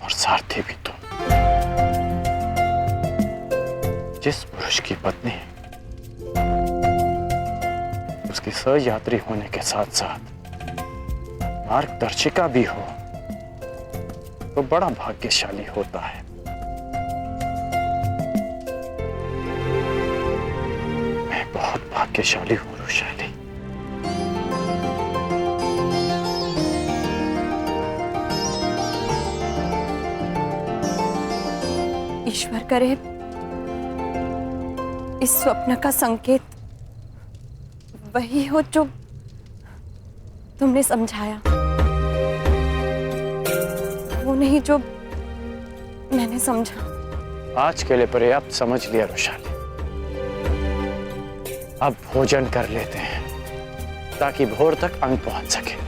और सारथी भी तुम। जिस पुरुष की पत्नी उसकी सहयात्री होने के साथ साथ मार्गदर्शिका भी हो तो बड़ा भाग्यशाली होता है। मैं बहुत भाग्यशाली हूं रुशाली। ईश्वर करे इस स्वप्न का संकेत वही हो जो तुमने समझाया, वो नहीं जो मैंने समझा। आज के लिए पर्याप्त समझ लिया रुशाली। अब भोजन कर लेते हैं ताकि भोर तक अंग पहुंच सके।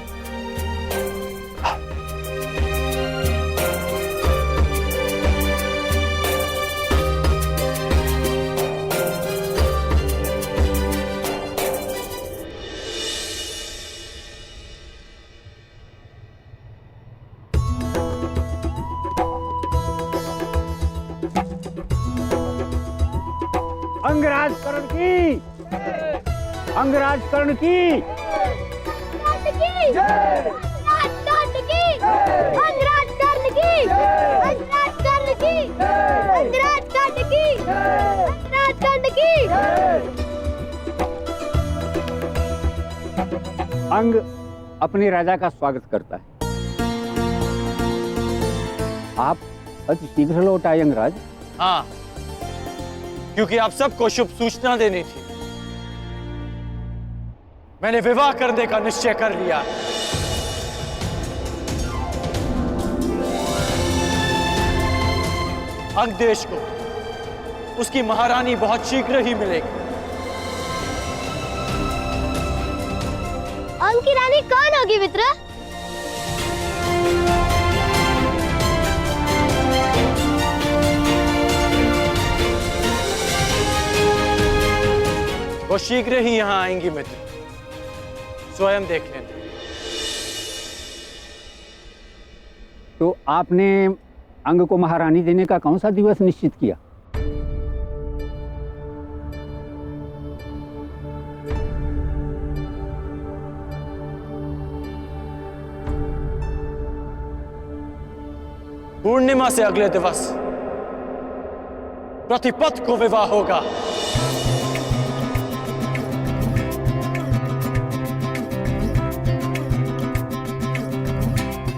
अंगराज कर्ण की, अंगराज कर्ण की, अंगराज कर्ण की, अंगराज कर्ण की, अंगराज कर्ण की, अंगराज कर्ण की, अंगराज कर्ण की। अंग अपने राजा का स्वागत करता है। आप अति शीघ्र लौट आए अंगराज। हाँ, क्योंकि आप सबको शुभ सूचना देनी थी। मैंने विवाह करने का निश्चय कर लिया। अंग देश को उसकी महारानी बहुत शीघ्र ही मिलेगी। अंग की रानी कौन होगी मित्र? वो शीघ्र ही यहां आएंगी मित्र, स्वयं देख लेना। तो आपने अंग को महारानी देने का कौन सा दिवस निश्चित किया? पूर्णिमा से अगले दिवस प्रतिपद को विवाह होगा।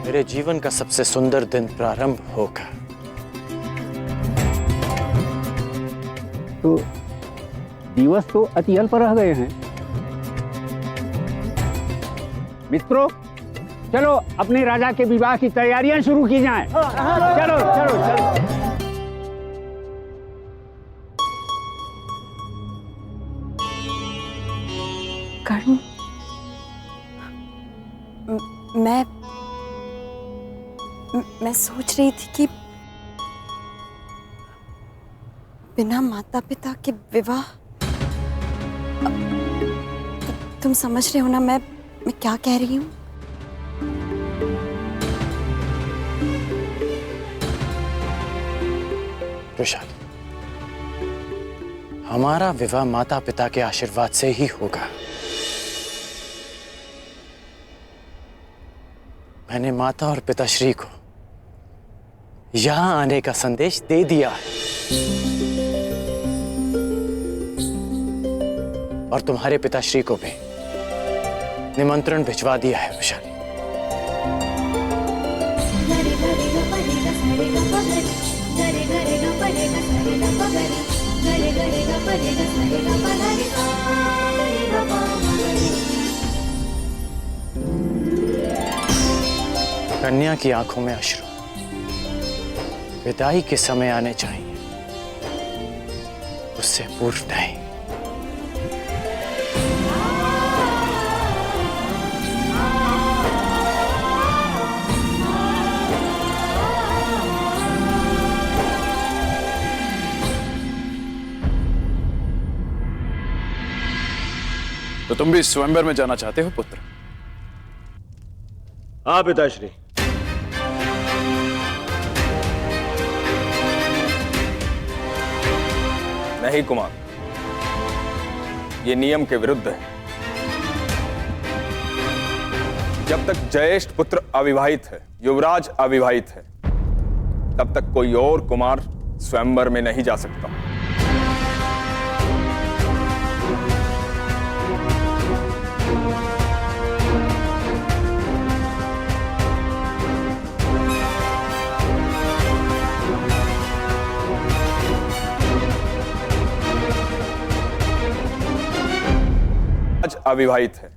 मेरे जीवन का सबसे सुंदर दिन प्रारंभ होगा। तो दिवस तो अति अल्प रह गए हैं। मित्रों, चलो अपने राजा के विवाह की तैयारियां शुरू की जाएं। चलो चलो चलो। कर्ण, मैं सोच रही थी कि बिना माता पिता के विवाह, तुम समझ रहे हो ना मैं क्या कह रही हूँ? रुशाली, हमारा विवाह माता पिता के आशीर्वाद से ही होगा। मैंने माता और पिताश्री को यहां आने का संदेश दे दिया है और तुम्हारे पिताश्री को भी निमंत्रण भिजवा दिया है रुशाली। कन्या की आंखों में अश्रु विदाई के समय आने चाहिए, उससे पूर्व नहीं। तो तुम भी स्वयंवर में जाना चाहते हो पुत्र? हाँ पिताश्री, नहीं कुमार, ये नियम के विरुद्ध है। जब तक ज्येष्ठ पुत्र अविवाहित है, युवराज अविवाहित है, तब तक कोई और कुमार स्वयंवर में नहीं जा सकता। आज अविवाहित है,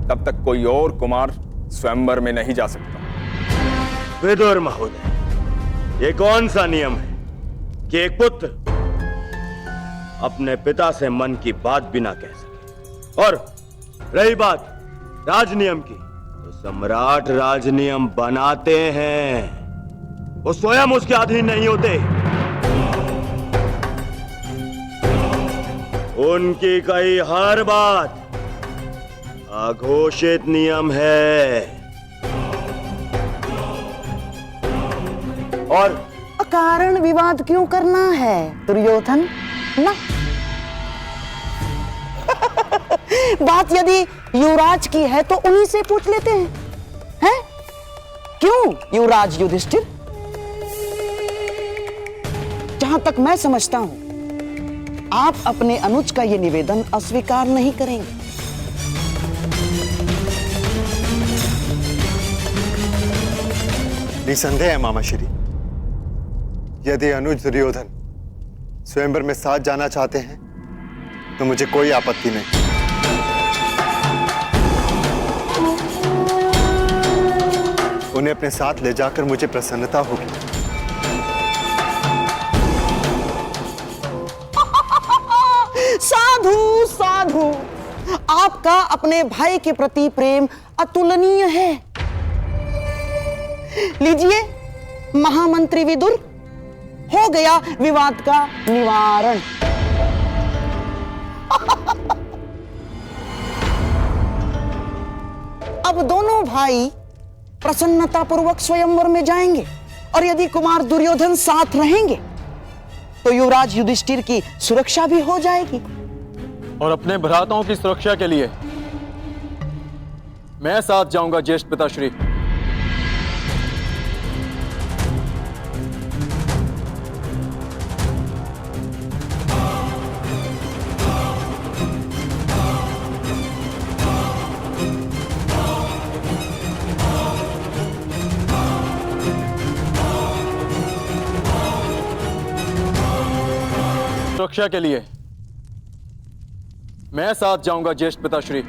तब तक कोई और कुमार स्वयंवर में नहीं जा सकता। विदुर महोदय, ये कौन सा नियम है कि एक पुत्र अपने पिता से मन की बात भी ना कह सके? और रही बात राजनियम की, तो सम्राट राजनियम बनाते हैं, वो स्वयं उसके अधीन नहीं होते। उनकी कही हर बात अघोषित नियम है। और अकारण विवाद क्यों करना है दुर्योधन? ना बात यदि युवराज की है तो उन्हीं से पूछ लेते हैं। क्यों युवराज युधिष्ठिर? जहां तक मैं समझता हूं, आप अपने अनुज का यह निवेदन अस्वीकार नहीं करेंगे। निसंदेह है मामाश्री, यदि अनुज दुर्योधन स्वयंवर में साथ जाना चाहते हैं तो मुझे कोई आपत्ति नहीं। उन्हें अपने साथ ले जाकर मुझे प्रसन्नता होगी। साधु साधु, आपका अपने भाई के प्रति प्रेम अतुलनीय है। लीजिए महामंत्री विदुर, हो गया विवाद का निवारण। अब दोनों भाई प्रसन्नतापूर्वक स्वयंवर में जाएंगे, और यदि कुमार दुर्योधन साथ रहेंगे तो युवराज युधिष्ठिर की सुरक्षा भी हो जाएगी। और अपने भ्राताओं की सुरक्षा के लिए मैं साथ जाऊंगा ज्येष्ठ पिताश्री। सुरक्षा के लिए मैं साथ जाऊंगा ज्येष्ठ पिताश्री।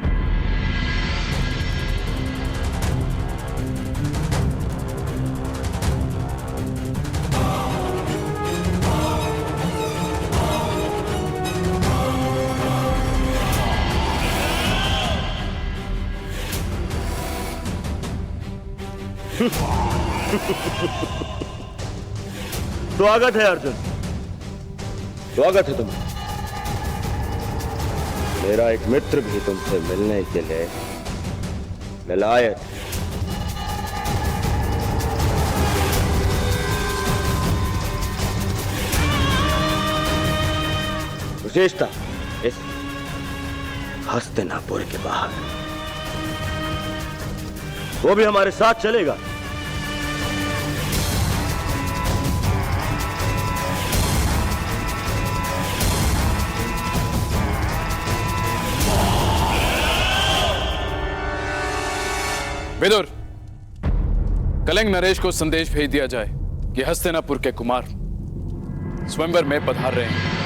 स्वागत है अर्जुन, स्वागत है तुम्हें। मेरा एक मित्र भी तुमसे मिलने के लिए विलायत है। विशेषता इस हस्तिनापुर के बाहर, वो भी हमारे साथ चलेगा। विदुर, कलिंग नरेश को संदेश भेज दिया जाए कि हस्तिनापुर के कुमार स्वयंवर में पधार रहे हैं।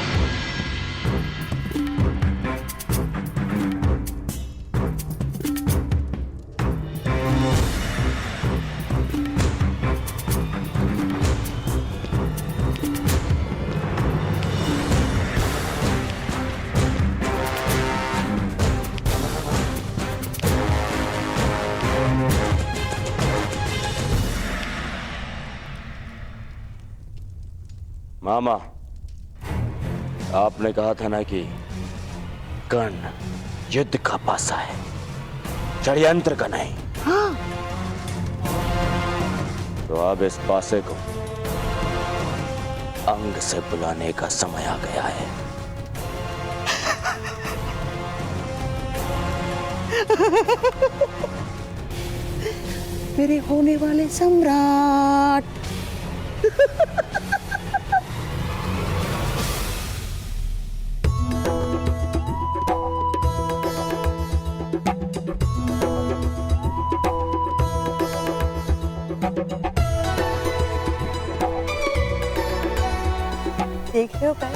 मामा, आपने कहा था ना कि कर्ण युद्ध का पासा है, षड्यंत्र का नहीं। हाँ। तो अब इस पासे को अंग से बुलाने का समय आ गया है। मेरे होने वाले सम्राट। देख रहे हो कर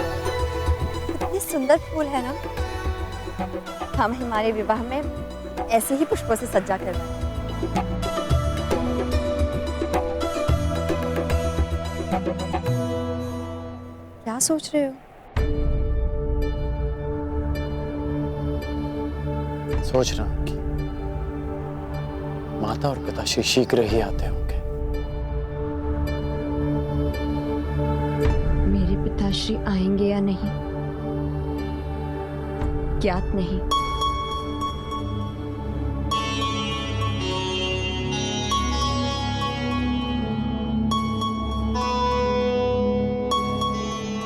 कितने सुंदर फूल है ना। हम हमारे विवाह में ऐसे ही पुष्पों से सज्जा कर रहे हैं। क्या सोच रहे हो? सोच रहा हूं कि माता और पिताश्री शीघ्र ही आते होंगे। मेरे पिताश्री आएंगे या नहीं ज्ञात नहीं।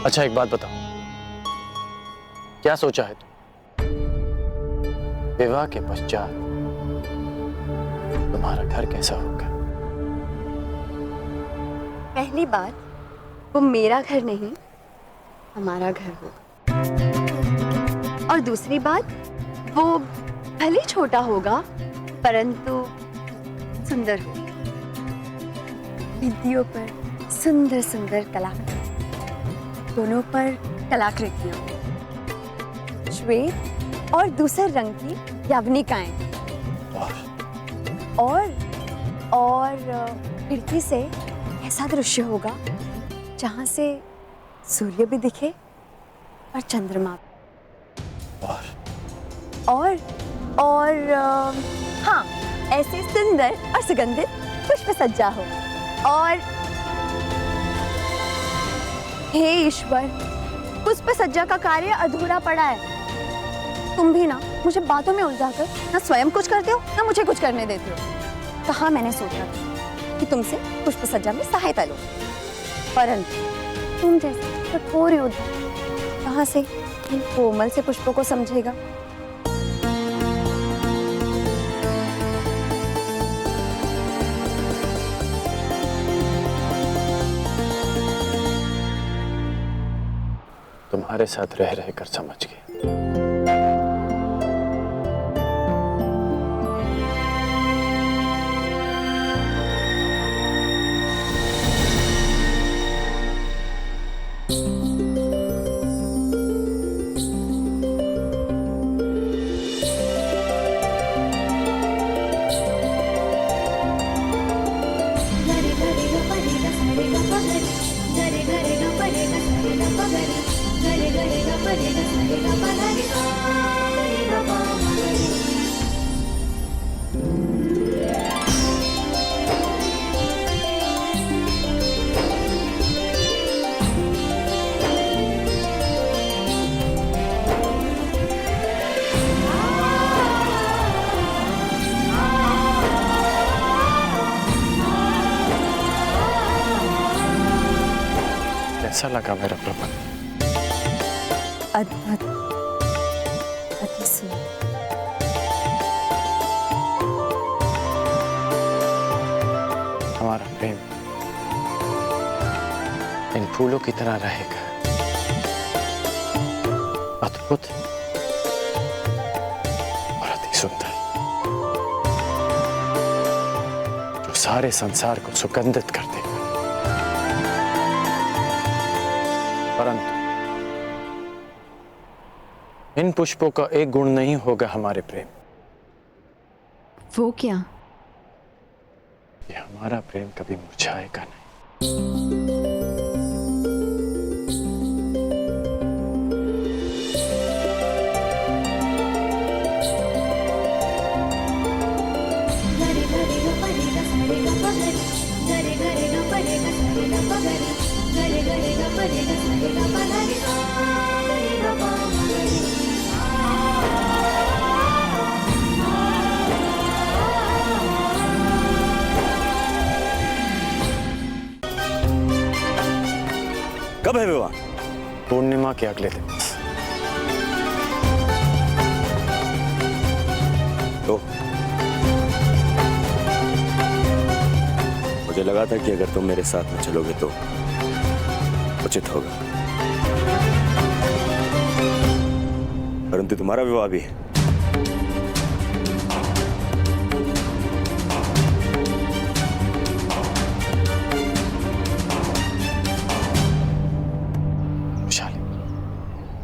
अच्छा एक बात बताओ, क्या सोचा है तुम? विवाह के पश्चात तुम्हारा घर कैसा होगा? पहली बात, वो मेरा घर नहीं हमारा घर होगा। और दूसरी बात, वो भले छोटा होगा परंतु सुंदर होगा। भित्तियों पर सुंदर सुंदर कलाकृति, दोनों पर कलाकृतियां, श्वेत और दूसरे रंग की यवनिकाएं, और खिड़की से ऐसा दृश्य होगा जहां से सूर्य भी दिखे और चंद्रमा भी। और हाँ, ऐसे सुंदर और सुगंधित पुष्प सज्जा हो। और हे ईश्वर, पुष्प सज्जा का कार्य अधूरा पड़ा है। तुम भी ना मुझे बातों में उलझाकर ना स्वयं कुछ करते हो ना मुझे कुछ करने देते हो। कहाँ मैंने सोचा था कि तुमसे पुष्प सज्जा में सहायता लो, परंतु तुम जैसे कठोर योद्धा कहाँ से इन कोमल से पुष्पों को समझेगा। तुम्हारे साथ रह रहकर समझ गया। कैसा लगा मेरा प्रबंध? अद्भुत, अति सुंदर। हमारा प्रेम इन फूलों की तरह रहेगा, अद्भुत और अति सुंदर, जो सारे संसार को सुगंधित कर देगा। परंतु इन पुष्पों का एक गुण नहीं होगा हमारे प्रेम। वो क्या? ये हमारा प्रेम कभी मुरझाएगा नहीं। कब है विवाह? पूर्णिमा के अगले दिन। तो मुझे लगा था कि अगर तुम मेरे साथ में चलोगे तो उचित होगा, परंतु तुम्हारा विवाह भी है।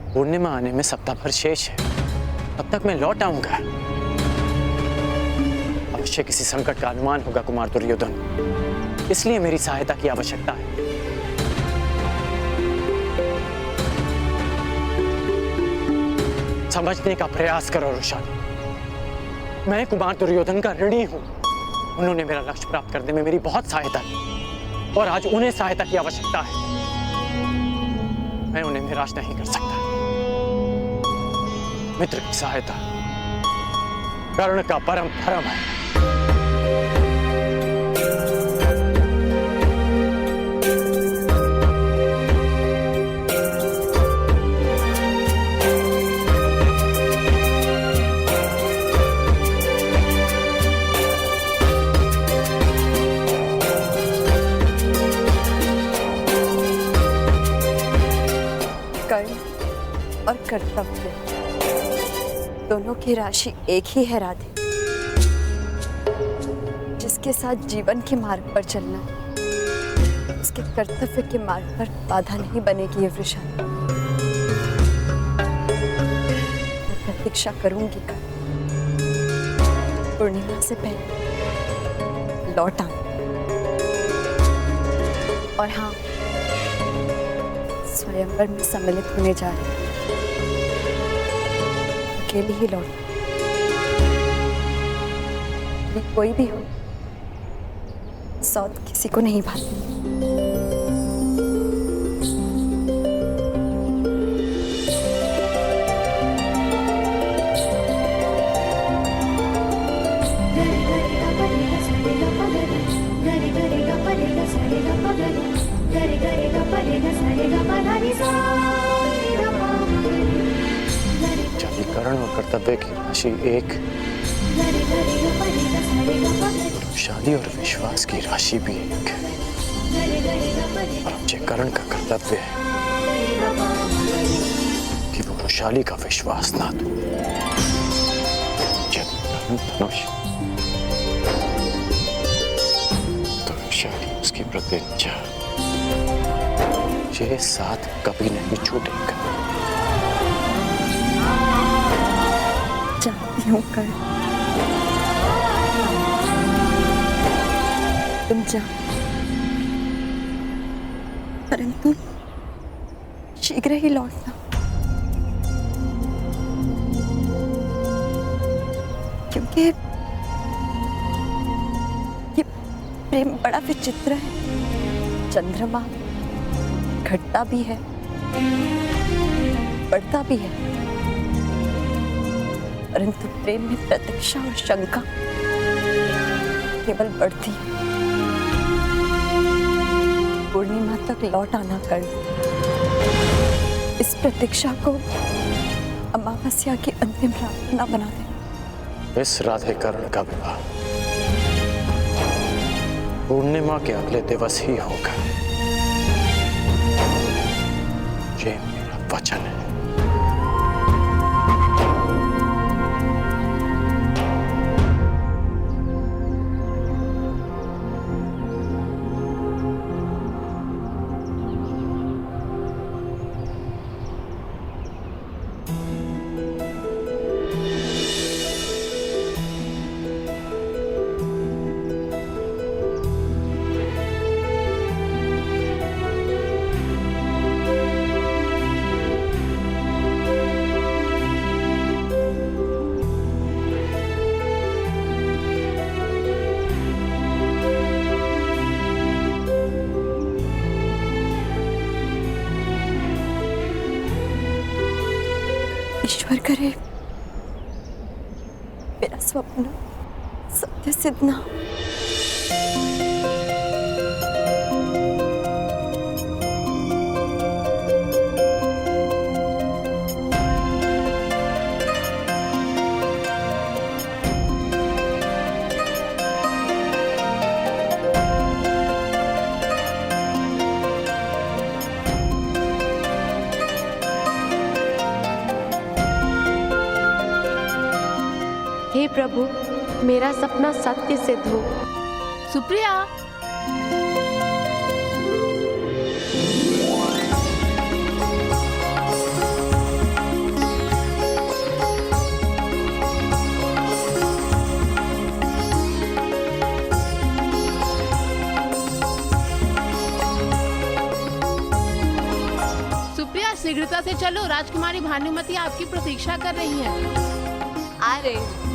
पूर्णिमा आने में सप्ताह भर शेष है, तब तक मैं लौट आऊंगा। अवश्य किसी संकट का अनुमान होगा कुमार दुर्योधन, इसलिए मेरी सहायता की आवश्यकता है। समझने का प्रयास करो रोशानी, मैं कुमार दुर्योधन का ऋणी हूं। उन्होंने मेरा लक्ष्य प्राप्त करने में मेरी बहुत सहायता की और आज उन्हें सहायता की आवश्यकता है। मैं उन्हें निराश नहीं कर सकता। मित्र की सहायता कर्ण का परम धर्म है। कर्ण और कर्तव्य दोनों की राशि एक ही है राधे। जिसके साथ जीवन के मार्ग पर चलना है, उसके कर्तव्य के मार्ग पर बाधा नहीं बनेगी ये वृषाली। मैं प्रतीक्षा करूंगी कल पूर्णिमा से पहले लौट आऊं। और हाँ, स्वयंवर में सम्मिलित होने जा रही हूं। अकेले ही लौट, कोई भी हो, सौत किसी को नहीं भाती। कर्ण और कर्तव्य की राशि एक, शादी और विश्वास की राशि भी एक है। और मुझे कर्ण का कर्तव्य है कि वो वृषाली का विश्वास ना दो। जब कर्ण धनुष तो वृषाली उसकी प्रतिज्ञा, ये साथ कभी नहीं छूटेगा। जानती हूँ कर्ण, तुम जाओ, परंतु शीघ्र ही लौटना, क्योंकि ये प्रेम बड़ा विचित्र है। चंद्रमा घटता भी है, बढ़ता भी है, परंतु प्रेम में प्रतीक्षा और शंका केवल बढ़ती है। पूर्णिमा तक लौट आना कर, इस प्रतीक्षा को अमावस्या की अंतिम रात न बना दे। इस राधे कर्ण का विवाह पूर्णिमा के अगले दिवस ही होगा, ये मेरा वचन है। ईश्वर करे मेरा स्वप्न सत्य सिद्ध ना हो। प्रभु मेरा सपना सत्य सिद्ध हो। सुप्रिया, सुप्रिया शीघ्रता से चलो, राजकुमारी भानुमति आपकी प्रतीक्षा कर रही हैं। आ रहे हैं।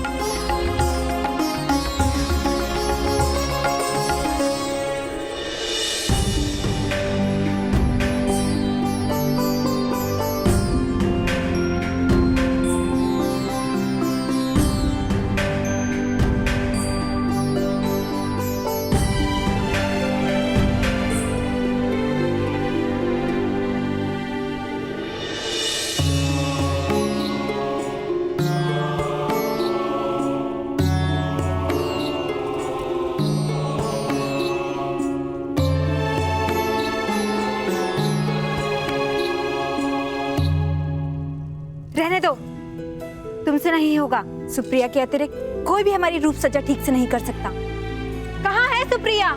रहने दो, तुमसे नहीं होगा। सुप्रिया के अतिरिक्त कोई भी हमारी रूप सज्जा ठीक से नहीं कर सकता। कहाँ है सुप्रिया?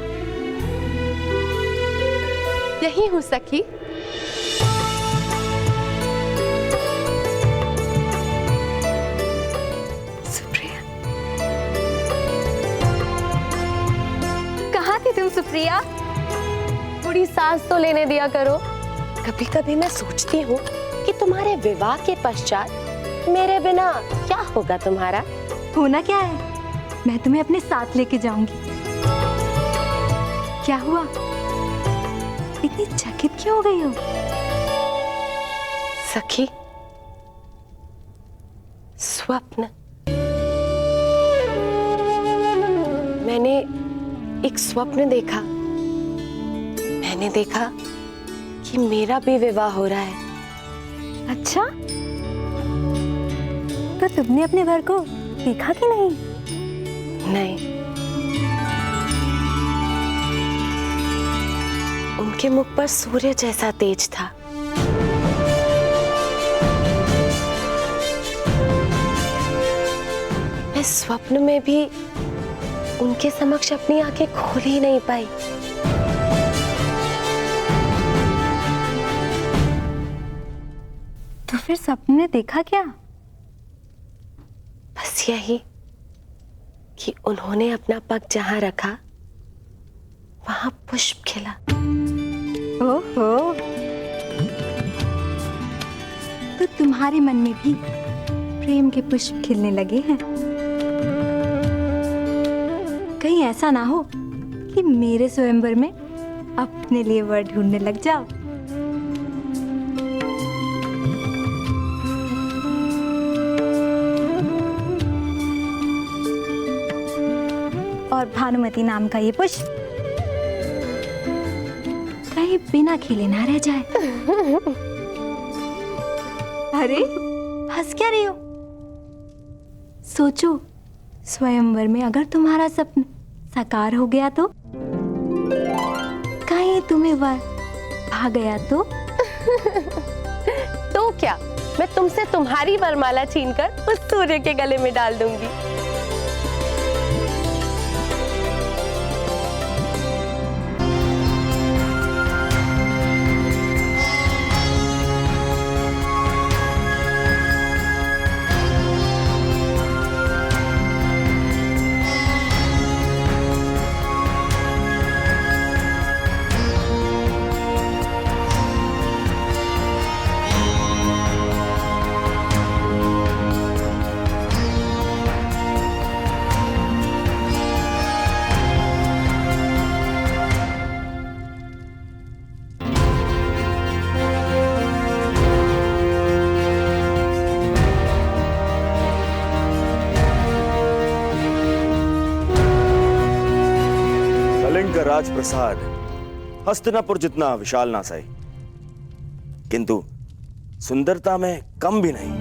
यही हूँ सखी। सुप्रिया, कहाँ थी तुम सुप्रिया? थोड़ी सांस तो लेने दिया करो। कभी कभी मैं सोचती हूँ कि तुम्हारे विवाह के पश्चात मेरे बिना क्या होगा तुम्हारा। होना क्या है, मैं तुम्हें अपने साथ लेके जाऊंगी। क्या हुआ, इतनी चकित क्यों हो गई हो? सखी, स्वप्न। मैंने एक स्वप्न देखा। मैंने देखा कि मेरा भी विवाह हो रहा है। अच्छा, तो तुमने अपने वर को देखा कि नहीं? नहीं, उनके मुख पर सूर्य जैसा तेज था। मैं स्वप्न में भी उनके समक्ष अपनी आंखें खोल ही नहीं पाई। तो फिर सपने ने देखा क्या? बस यही कि उन्होंने अपना पग जहां रखा वहां पुष्प खिला। ओहो, तो तुम्हारे मन में भी प्रेम के पुष्प खिलने लगे हैं। कहीं ऐसा ना हो कि मेरे स्वयंवर में अपने लिए वर ढूंढने लग जाओ। और भानुमति नाम का ये पुष्प कहीं बिना खिले ना रह जाए। अरे, हंस क्या रही हो? सोचो, स्वयंवर में अगर तुम्हारा सपना साकार हो गया तो? कहीं तुम्हें वर भा गया तो? तो क्या, मैं तुमसे तुम्हारी वरमाला छीनकर उस सूर्य के गले में डाल दूंगी। राजप्रसाद हस्तिनापुर जितना विशाल ना सही, किंतु सुंदरता में कम भी नहीं।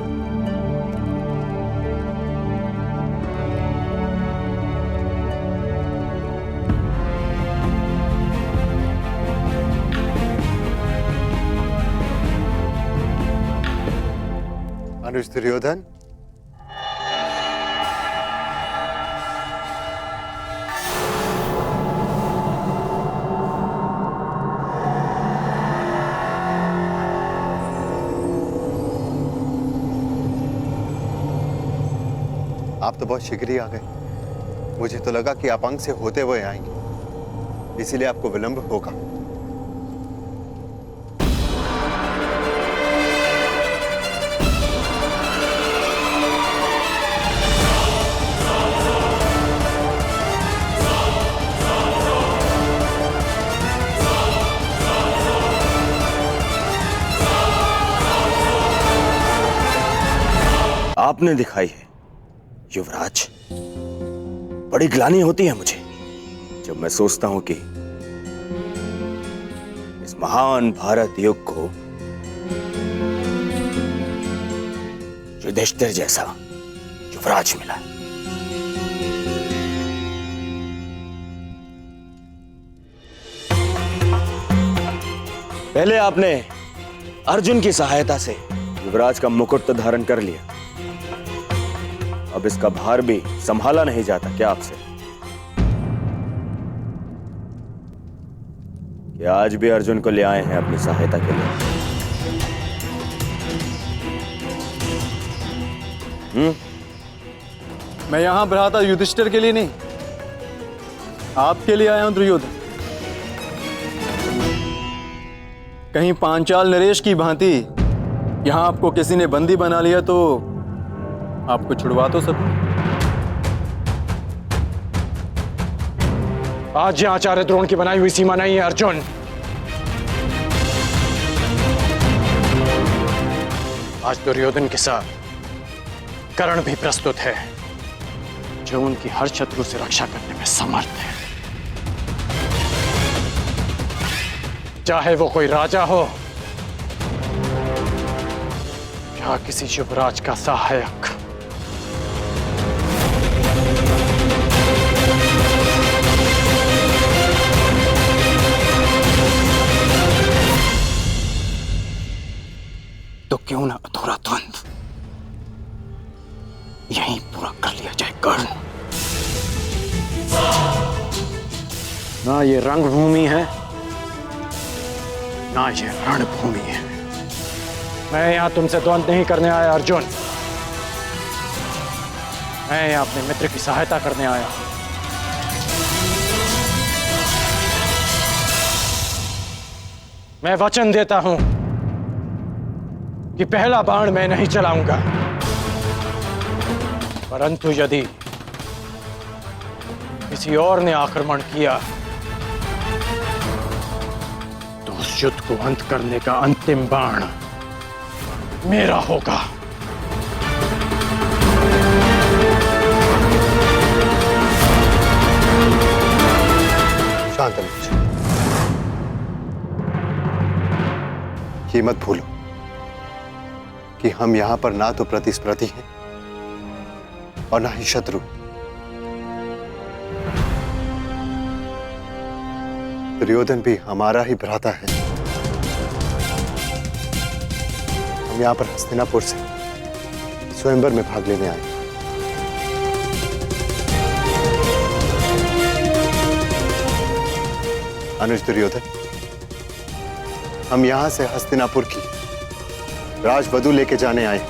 अनुज दुर्योधन, आप तो बहुत शीघ्र ही आ गए। मुझे तो लगा कि आप अंग से होते हुए आएंगे, इसीलिए आपको विलंब होगा। आपने दिखाई है युवराज। बड़ी ग्लानि होती है मुझे जब मैं सोचता हूं कि इस महान भारत युग को युधिष्ठिर जैसा युवराज मिला। पहले आपने अर्जुन की सहायता से युवराज का मुकुट तो धारण कर लिया, अब इसका भार भी संभाला नहीं जाता क्या आपसे? कि आज भी अर्जुन को ले आए हैं अपनी सहायता के लिए? मैं यहां भ्राता युधिष्ठिर के लिए नहीं, आपके लिए आया हूं दुर्योधन। कहीं पांचाल नरेश की भांति यहां आपको किसी ने बंदी बना लिया तो आपको छुड़वा तो सब। आज ये आचार्य द्रोण की बनाई हुई सीमा नहीं है अर्जुन। आज दुर्योधन के साथ कर्ण भी प्रस्तुत है, जो उनकी हर शत्रु से रक्षा करने में समर्थ है, चाहे वो कोई राजा हो या किसी युवराज का सहायक। तो क्यों ना अधूरा द्वंद यहीं पूरा कर लिया जाए कर्ण। ना ये रंगभूमि है ना ये रणभूमि है। मैं यहां तुमसे द्वंद नहीं करने आया अर्जुन, मैं यहां अपने मित्र की सहायता करने आया हूं। मैं वचन देता हूं कि पहला बाण मैं नहीं चलाऊंगा, परंतु यदि किसी और ने आक्रमण किया तो उस युद्ध को अंत करने का अंतिम बाण मेरा होगा। शांत अनुज, ये मत भूलो कि हम यहां पर ना तो प्रतिस्पर्धी हैं और ना ही शत्रु। दुर्योधन भी हमारा ही भ्राता है। हम यहां पर हस्तिनापुर से स्वयंवर में भाग लेने आए। अनुज दुर्योधन, हम यहां से हस्तिनापुर की राजवधु लेके जाने आए,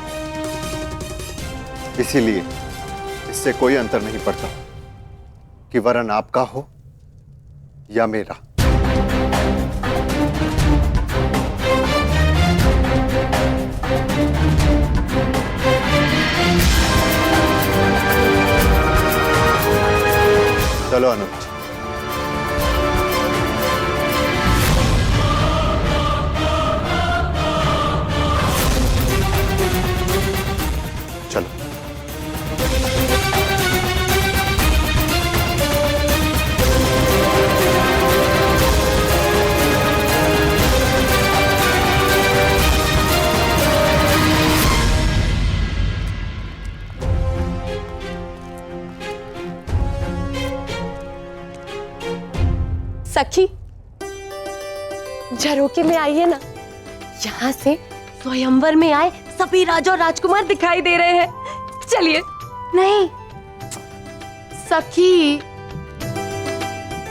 इसीलिए इससे कोई अंतर नहीं पड़ता कि वरन आपका हो या मेरा। चलो अनुज। चलो। सखी झरोके में आइए ना, यहाँ से स्वयंवर में आए सभी राजा और राजकुमार दिखाई दे रहे हैं। चलिए। नहीं सखी,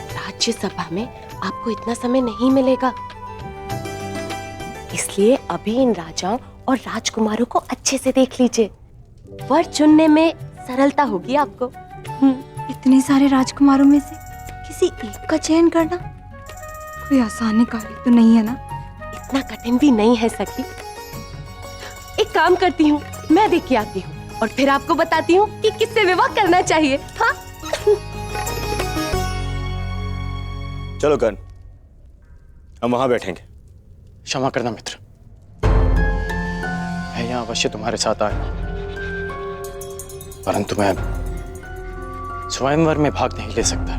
राज्यसभा में आपको इतना समय नहीं मिलेगा, इसलिए अभी इन राजाओं और राजकुमारों को अच्छे से देख लीजिए। वर चुनने में सरलता होगी आपको। इतने सारे राजकुमारों में से किसी एक का चयन करना कोई आसान कार्य तो नहीं है ना? इतना कठिन भी नहीं है सखी। एक काम करती हूँ, मैं देख के आती हूँ और फिर आपको बताती हूँ कि किससे विवाह करना चाहिए। हाँ चलो कर्ण, हम वहां बैठेंगे। क्षमा करना मित्र, मैं यहाँ अवश्य तुम्हारे साथ आया, परंतु मैं स्वयंवर में भाग नहीं ले सकता।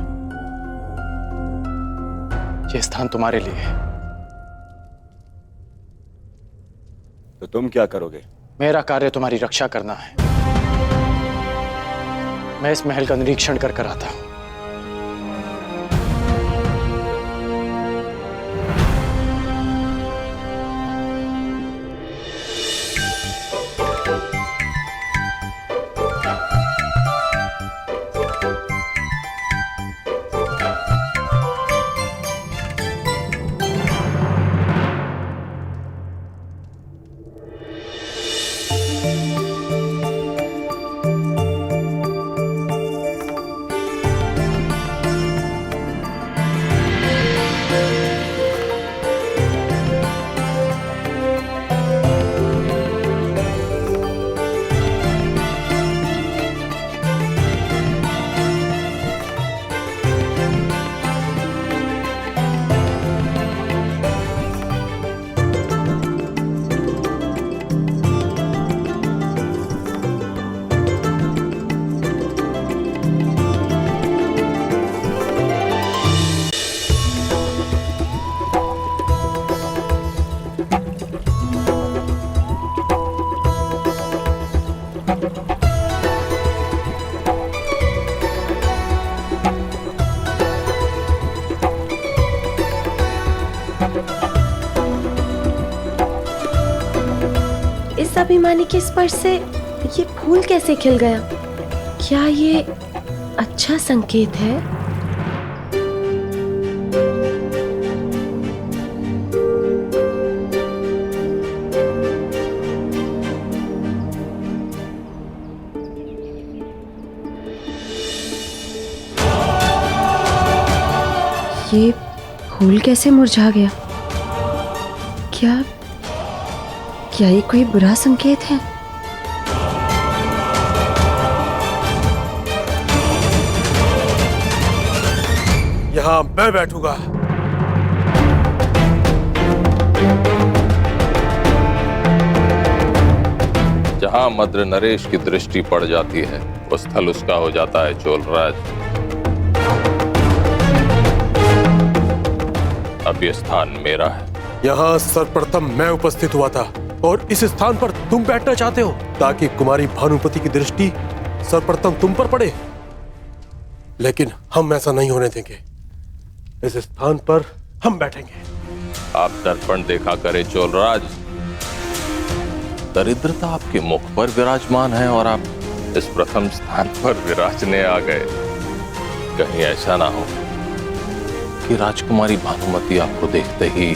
ये स्थान तुम्हारे लिए है। तो तुम क्या करोगे? मेरा कार्य तुम्हारी रक्षा करना है। मैं इस महल का निरीक्षण कर आता हूं। इस अभिमानी के स्पर्श से ये फूल कैसे खिल गया? क्या ये अच्छा संकेत है? ये फूल कैसे मुरझा गया? क्या ये कोई बुरा संकेत है? यहाँ मैं बैठूंगा। जहां मद्र नरेश की दृष्टि पड़ जाती है वो स्थल उसका हो जाता है चोलराज। अब ये स्थान मेरा है। यहाँ सर्वप्रथम मैं उपस्थित हुआ था और इस स्थान पर तुम बैठना चाहते हो ताकि कुमारी भानुपति की दृष्टि सर्वप्रथम तुम पर पड़े, लेकिन हम ऐसा नहीं होने देंगे। इस स्थान पर हम बैठेंगे। आप दर्पण देखा करे चोलराज, दरिद्रता आपके मुख पर विराजमान है और आप इस प्रथम स्थान पर विराजने आ गए। कहीं ऐसा ना हो कि राजकुमारी भानुमति आपको देखते ही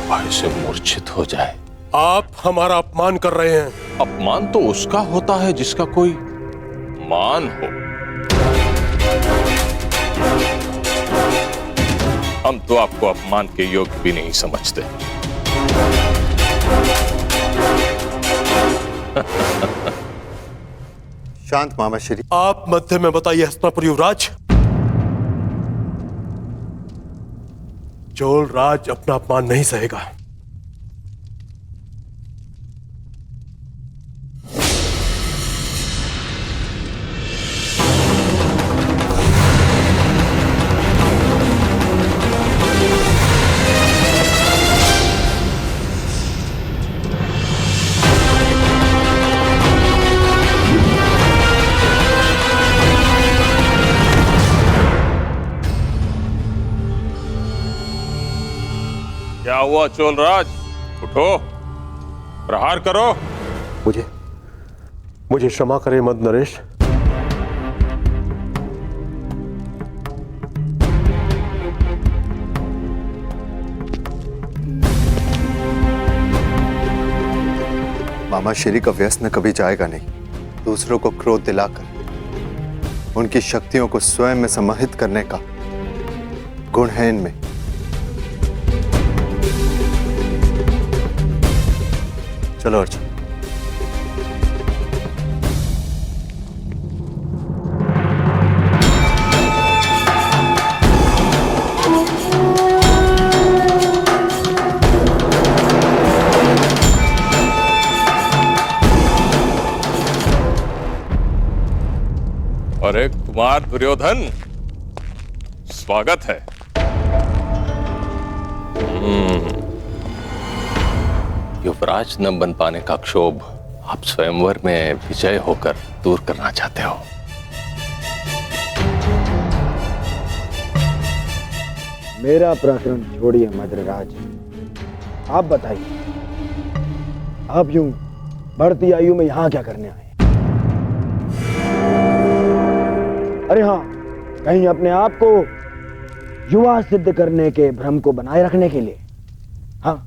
भय से मूर्छित हो जाए। आप हमारा अपमान कर रहे हैं। अपमान तो उसका होता है जिसका कोई मान हो। हम तो आपको अपमान के योग्य भी नहीं समझते। शांत मामा श्री। आप मध्य में बताइए हस्तिनापुर युवराज। चोल राज अपना अपमान नहीं सहेगा। क्या हुआ चोलराज? उठो, प्रहार करो। मुझे क्षमा करें मद नरेश। मामा श्री का व्यसन कभी जाएगा नहीं। दूसरों को क्रोध दिलाकर उनकी शक्तियों को स्वयं में समाहित करने का गुण है इनमें। चलो अर्जुन। अरे कुमार दुर्योधन, स्वागत है। युवराज न बन पाने का क्षोभ आप स्वयंवर में विजय होकर दूर करना चाहते हो। मेरा प्रकरण छोड़िए मद्रराज, आप बताइए, आप यूं बढ़ती आयु में यहां क्या करने आए? अरे हाँ, कहीं अपने आप को युवा सिद्ध करने के भ्रम को बनाए रखने के लिए? हाँ।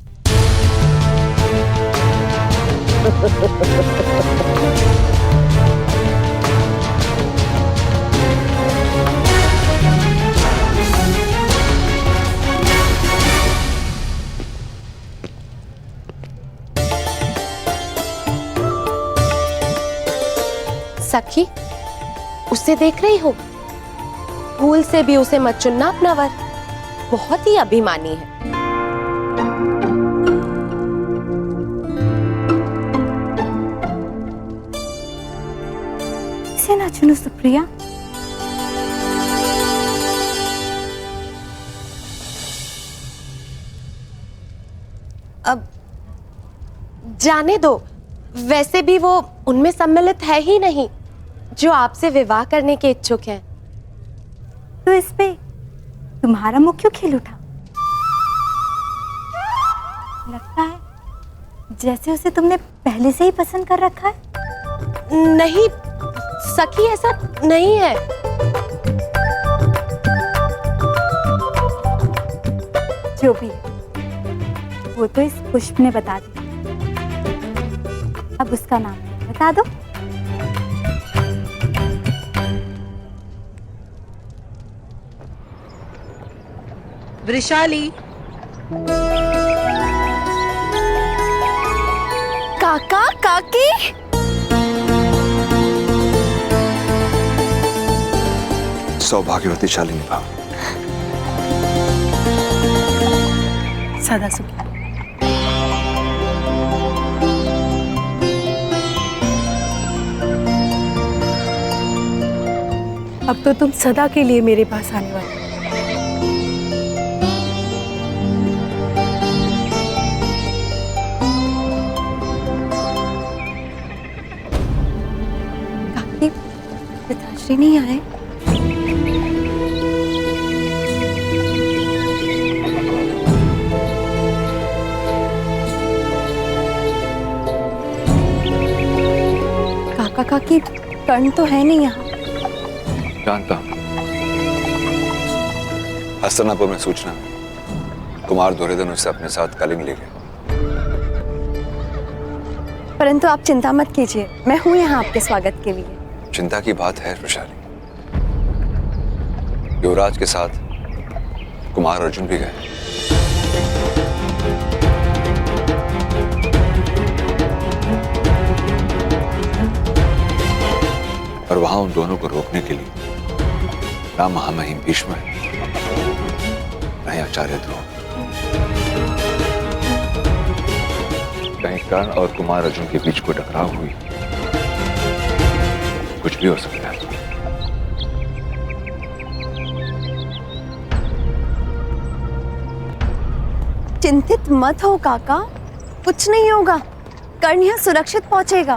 सखी, उसे देख रही हो? भूल से भी उसे मत चुनना अपना वर, बहुत ही अभिमानी है। इसे ना चुनो सुप्रिया। अब जाने दो, वैसे भी वो उनमें सम्मिलित है ही नहीं जो आपसे विवाह करने के इच्छुक हैं। तो इस पे तुम्हारा मुंह क्यों खिल उठा? लगता है जैसे उसे तुमने पहले से ही पसंद कर रखा है। नहीं सखी, ऐसा नहीं है। जो भी है, वो तो इस पुष्प ने बता दिया। अब उसका नाम बता दो। वृषाली। काका काकी, सौभाग्यवती शालिनी भाव। सदा सुखी। अब तो तुम सदा के लिए मेरे पास आने वाले। काकी, पिताश्री नहीं आए? काका काकी, कर्ण तो है नहीं यहाँ। जानता हूं। हस्तिनापुर में सूचना, कुमार दुर्योधन उससे अपने साथ कलिंग ले गए। परंतु आप चिंता मत कीजिए, मैं हूं यहाँ आपके स्वागत के लिए। चिंता की बात है वृषाली, युवराज के साथ कुमार अर्जुन भी गए। और वहां उन दोनों को रोकने के लिए ना महामहिम भीष्म नहीं आचार्य ध्रुव। कहीं कर्ण और कुमार अर्जुन के बीच कोई टकराव हुई, कुछ भी हो सकता है। चिंतित मत हो काका, कुछ नहीं होगा। कर्ण यहाँ सुरक्षित पहुंचेगा।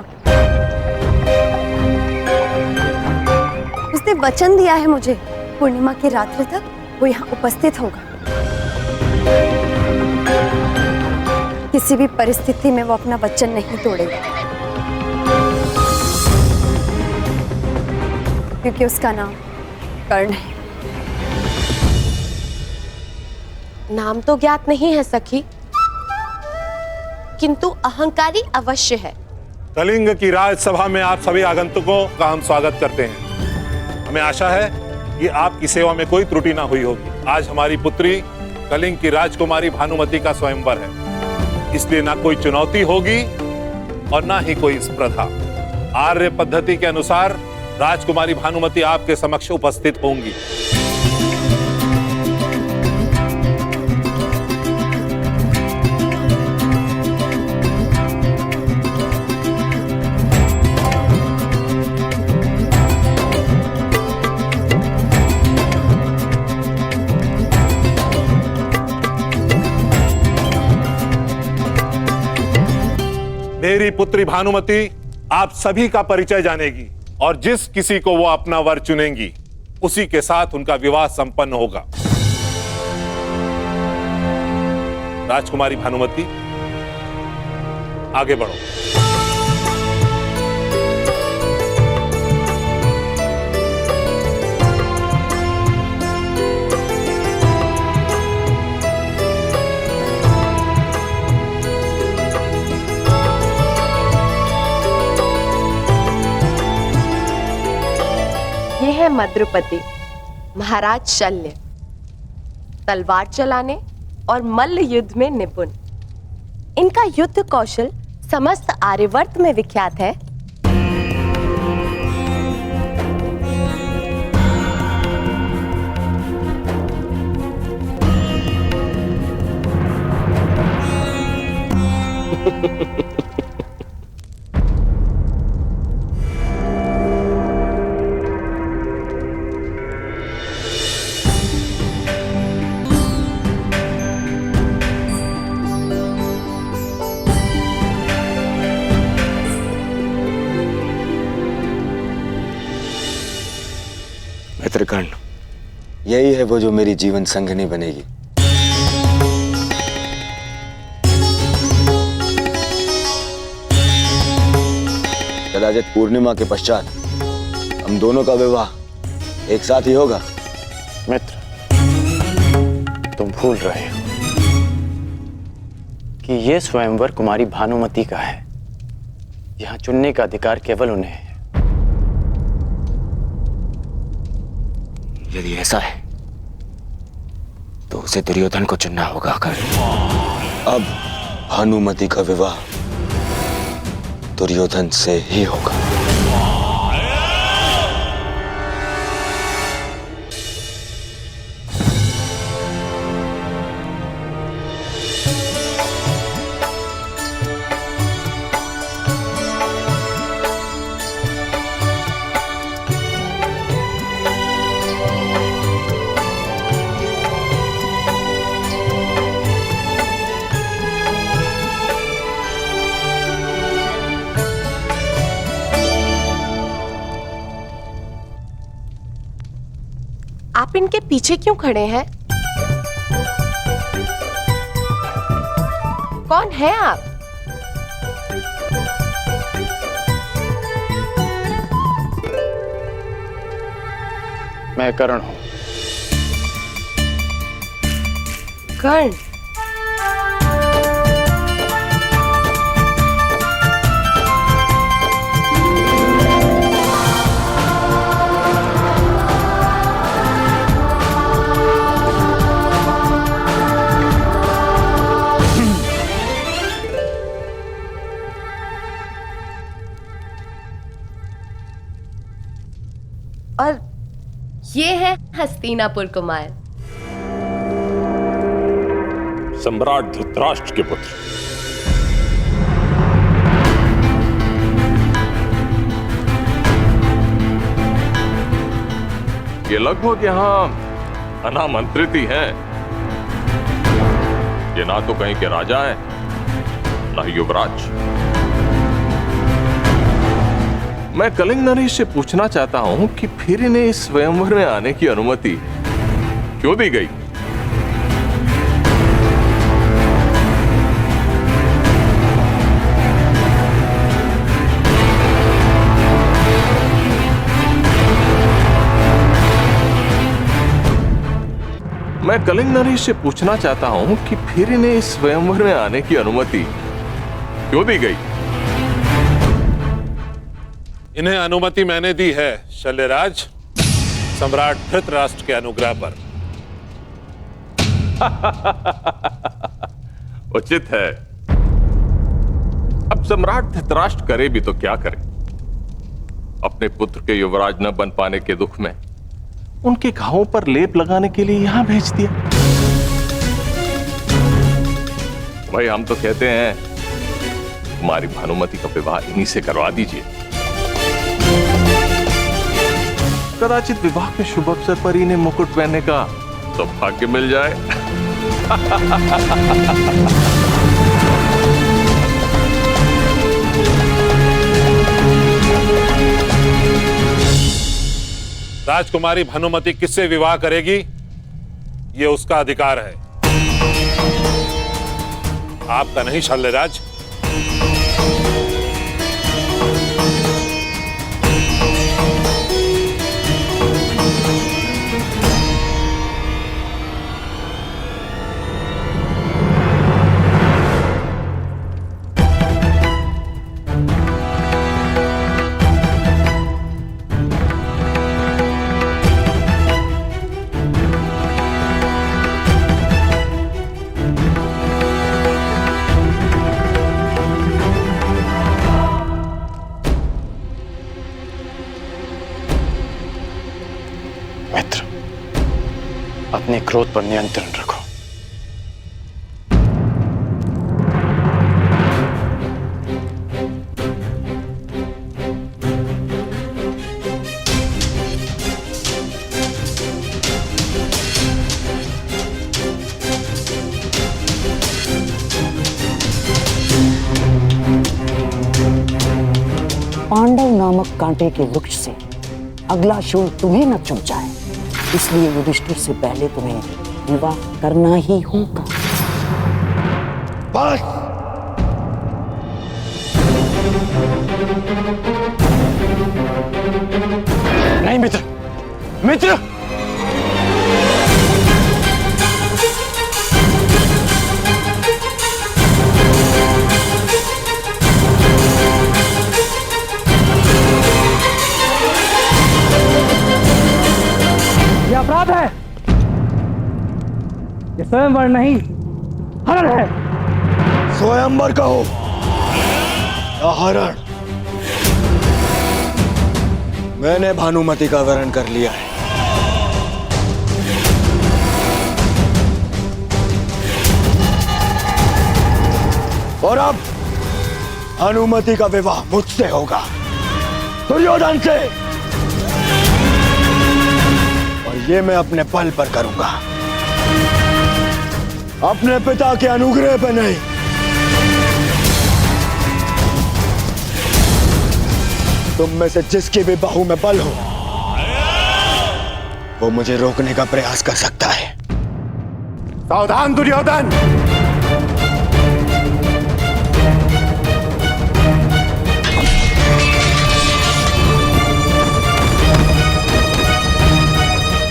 उसने वचन दिया है मुझे, पूर्णिमा की रात्रि तक वो यहाँ उपस्थित होगा। किसी भी परिस्थिति में वो अपना वचन नहीं तोड़ेगा, क्योंकि उसका नाम कर्ण है। नाम तो ज्ञात नहीं है सखी, किंतु अहंकारी अवश्य है। कलिंग की राजसभा में आप सभी आगंतुकों का हम स्वागत करते हैं। हमें आशा है कि आपकी सेवा में कोई त्रुटि ना हुई होगी। आज हमारी पुत्री कलिंग की राजकुमारी भानुमति का स्वयंवर है, इसलिए ना कोई चुनौती होगी और ना ही कोई स्पर्धा। आर्य पद्धति के अनुसार राजकुमारी भानुमति आपके समक्ष उपस्थित होंगी। मेरी पुत्री भानुमति आप सभी का परिचय जानेगी और जिस किसी को वो अपना वर चुनेंगी उसी के साथ उनका विवाह संपन्न होगा। राजकुमारी भानुमति, आगे बढ़ो। ये है मद्रुपति, महाराज शल्य, तलवार चलाने और मल्ल युद्ध में निपुण। इनका युद्ध कौशल समस्त आर्यवर्त में विख्यात है। मित्रगण, यही है वो जो मेरी जीवन संगिनी बनेगी। कदाचित पूर्णिमा के पश्चात हम दोनों का विवाह एक साथ ही होगा। मित्र, तुम भूल रहे हो कि ये स्वयंवर कुमारी भानुमति का है। यहाँ चुनने का अधिकार केवल उन्हें है। यदि ऐसा है तो उसे दुर्योधन को चुनना होगा। अब भानुमति का विवाह दुर्योधन से ही होगा। आप इनके पीछे क्यों खड़े हैं? कौन है आप? मैं कर्ण हूं। कर्ण? और ये है हस्तिनापुर कुमार, सम्राट धृतराष्ट्र के पुत्र। ये लगभग यहाँ अनामंत्रित ही हैं। ये ना तो कहीं के राजा हैं, ना ही युवराज। मैं कलिंग नरेश से पूछना चाहता हूं कि फिर इन्हें इस स्वयंवर में आने की अनुमति क्यों दी गई? मैं कलिंग नरेश से पूछना चाहता हूं कि फिर इन्हें इस स्वयंवर में आने की अनुमति क्यों दी गई? इन्हें अनुमति मैंने दी है शल्यराज, सम्राट धृतराष्ट्र के अनुग्रह पर। उचित है। अब सम्राट धृतराष्ट्र करे भी तो क्या करे, अपने पुत्र के युवराज न बन पाने के दुख में उनके घावों पर लेप लगाने के लिए यहां भेज दिया। भाई हम तो कहते हैं कुमारी भानुमति का विवाह इन्हीं से करवा दीजिए। कदाचित विवाह के शुभ अवसर पर इन्हें मुकुट पहनने का सौभाग्य मिल जाए। राजकुमारी भानुमति किससे विवाह करेगी ये उसका अधिकार है, आपका नहीं शल्यराज। मित्र, अपने क्रोध पर नियंत्रण रखो। पांडव नामक कांटे के वृक्ष से अगला शूल तुम्हें न चुभ जाए, इसलिए युधिष्ठिर से पहले तुम्हें विवाह करना ही होगा। बस नहीं मित्र, मित्र ये अपराध है, ये स्वयंवर नहीं हरण है। स्वयंवर कहो या हरण, मैंने भानुमति का वरण कर लिया है। और अब भानुमति का विवाह मुझसे होगा, दुर्योधन से। और ये मैं अपने बल पर करूंगा, अपने पिता के अनुग्रह पर नहीं। तुम में से जिसकी भी बाहु में बल हो वो मुझे रोकने का प्रयास कर सकता है। सावधान दुर्योधन!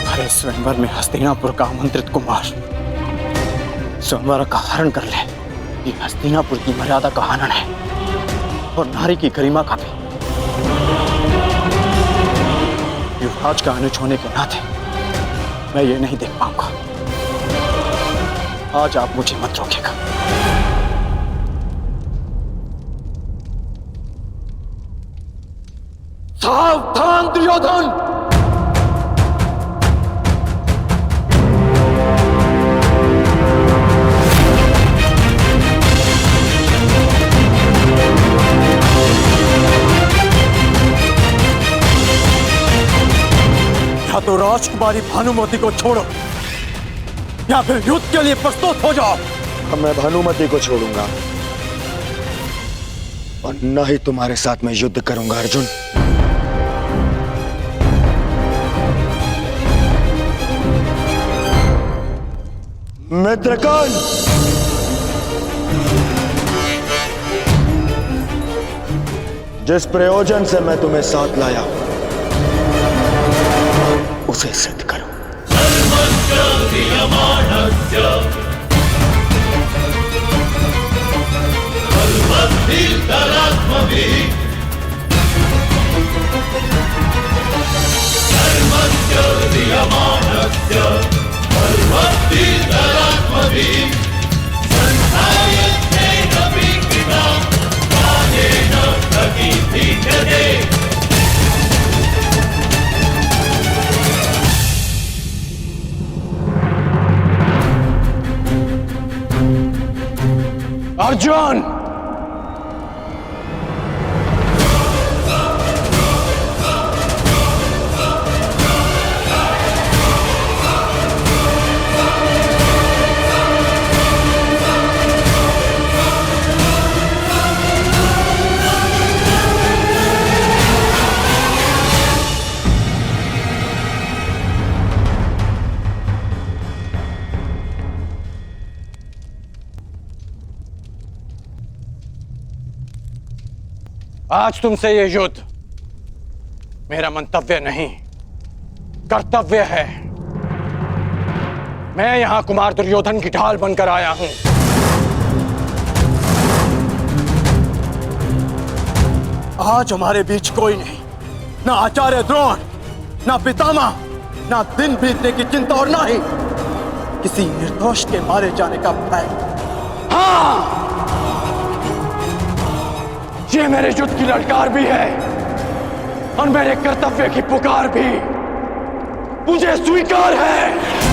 अरे स्वयंवर में हस्तिनापुर का आमंत्रित कुमार स्वयंवर का हरण कर ले, ये हस्तिनापुर की मर्यादा का हनन है और नारी की गरिमा का भी। युवराज का अनुज होने के नाते मैं ये नहीं देख पाऊंगा। आज आप मुझे मत रोकेगा। सावधान दुर्योधन! या तो राजकुमारी भानुमति को छोड़ो या फिर युद्ध के लिए प्रस्तुत हो जाओ। मैं भानुमति को छोड़ूंगा और न ही तुम्हारे साथ में युद्ध करूंगा अर्जुन। मित्रगण, जिस प्रयोजन से मैं तुम्हें साथ लाया उसे सिद्ध करो। अर्जुन! आज तुमसे ये युद्ध मेरा मंतव्य नहीं, कर्तव्य है। मैं यहां कुमार दुर्योधन की ढाल बनकर आया हूं। आज हमारे बीच कोई नहीं, ना आचार्य द्रोण, ना पितामह, ना दिन बीतने की चिंता और ना ही किसी निर्दोष के मारे जाने का भय। हाँ, ये मेरे युद्ध की ललकार भी है और मेरे कर्तव्य की पुकार भी मुझे स्वीकार है।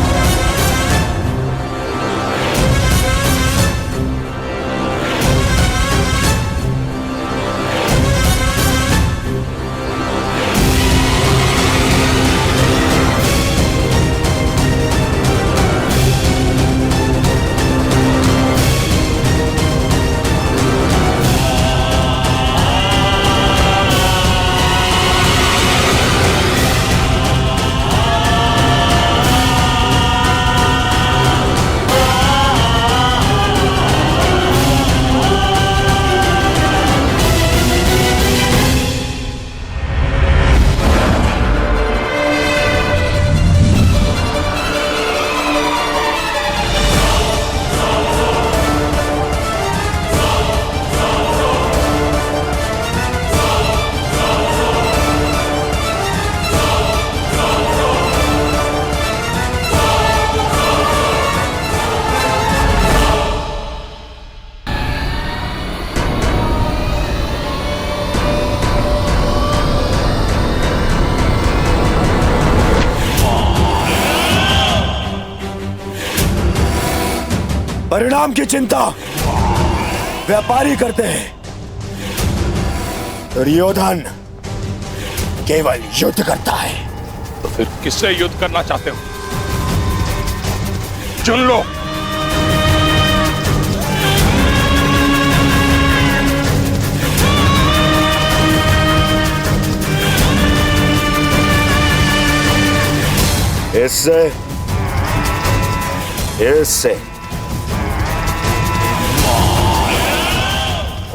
परिणाम की चिंता व्यापारी करते हैं, दुर्योधन केवल युद्ध करता है। तो फिर किससे युद्ध करना चाहते हो? चुन लो। इससे, इससे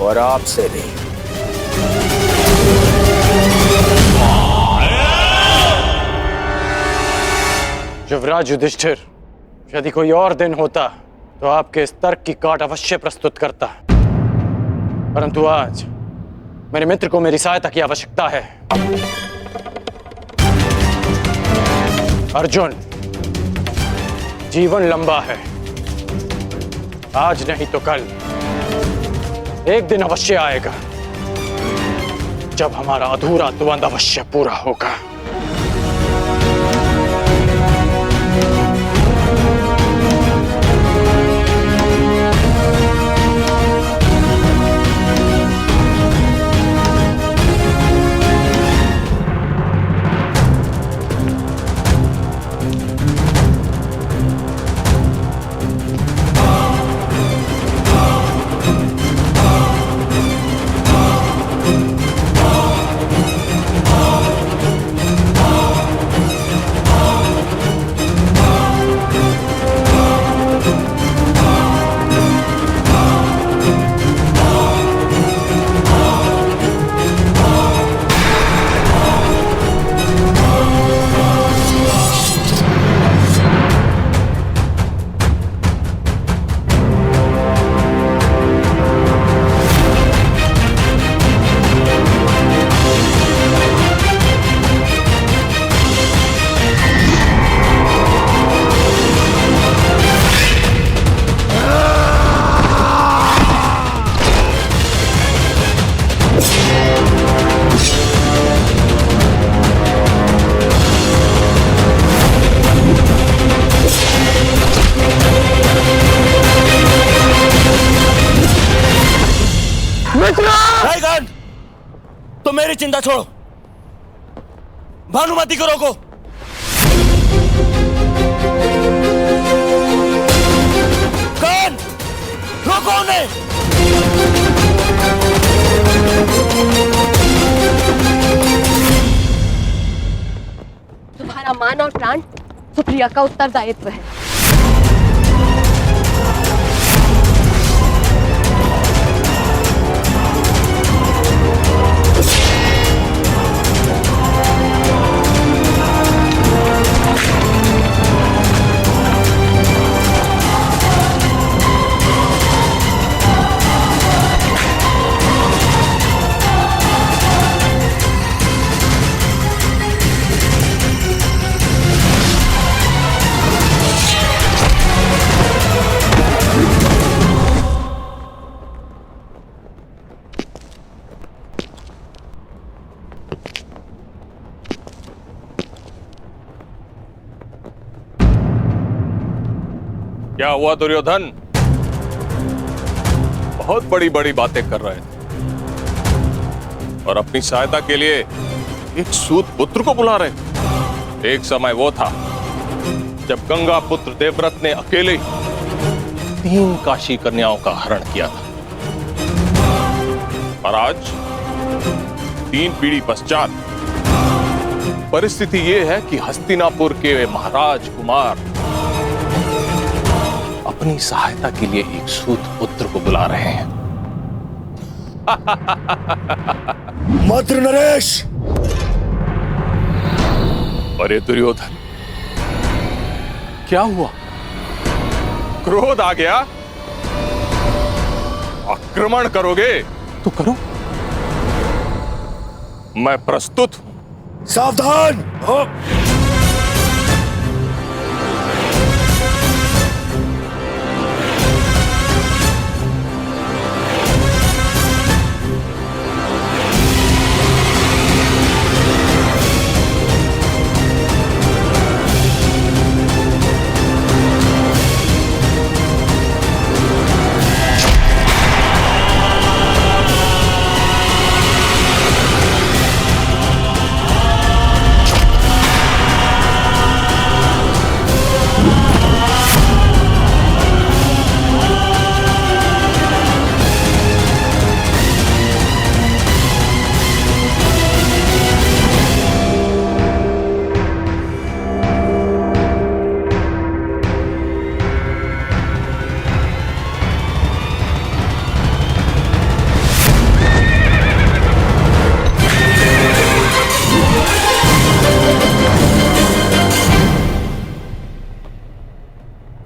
और आपसे भी। युवराज युधिष्ठिर, यदि कोई और दिन होता तो आपके इस तर्क की काट अवश्य प्रस्तुत करता, परंतु आज मेरे मित्र को मेरी सहायता की आवश्यकता है। अर्जुन, जीवन लंबा है, आज नहीं तो कल एक दिन अवश्य आएगा जब हमारा अधूरा द्वंद्व अवश्य पूरा होगा। तो मेरी चिंता छोड़ो, भानुमति को रोको। कौन? रोको उन्हें। तुम्हारा मान और प्राण सुप्रिया का उत्तरदायित्व है। क्या हुआ दुर्योधन? बहुत बड़ी बड़ी बातें कर रहे थे और अपनी सहायता के लिए एक सूत पुत्र को बुला रहे थे। एक समय वो था जब गंगा पुत्र देवव्रत ने अकेले 3 काशी कन्याओं का हरण किया था, और आज 3 पीढ़ी पश्चात परिस्थिति ये है कि हस्तिनापुर के महाराज कुमार अपनी सहायता के लिए एक सूत पुत्र को बुला रहे हैं। मातृ नरेश! अरे दुर्योधन, क्या हुआ? क्रोध आ गया? आक्रमण करोगे तो करो, मैं प्रस्तुत हूं। सावधान!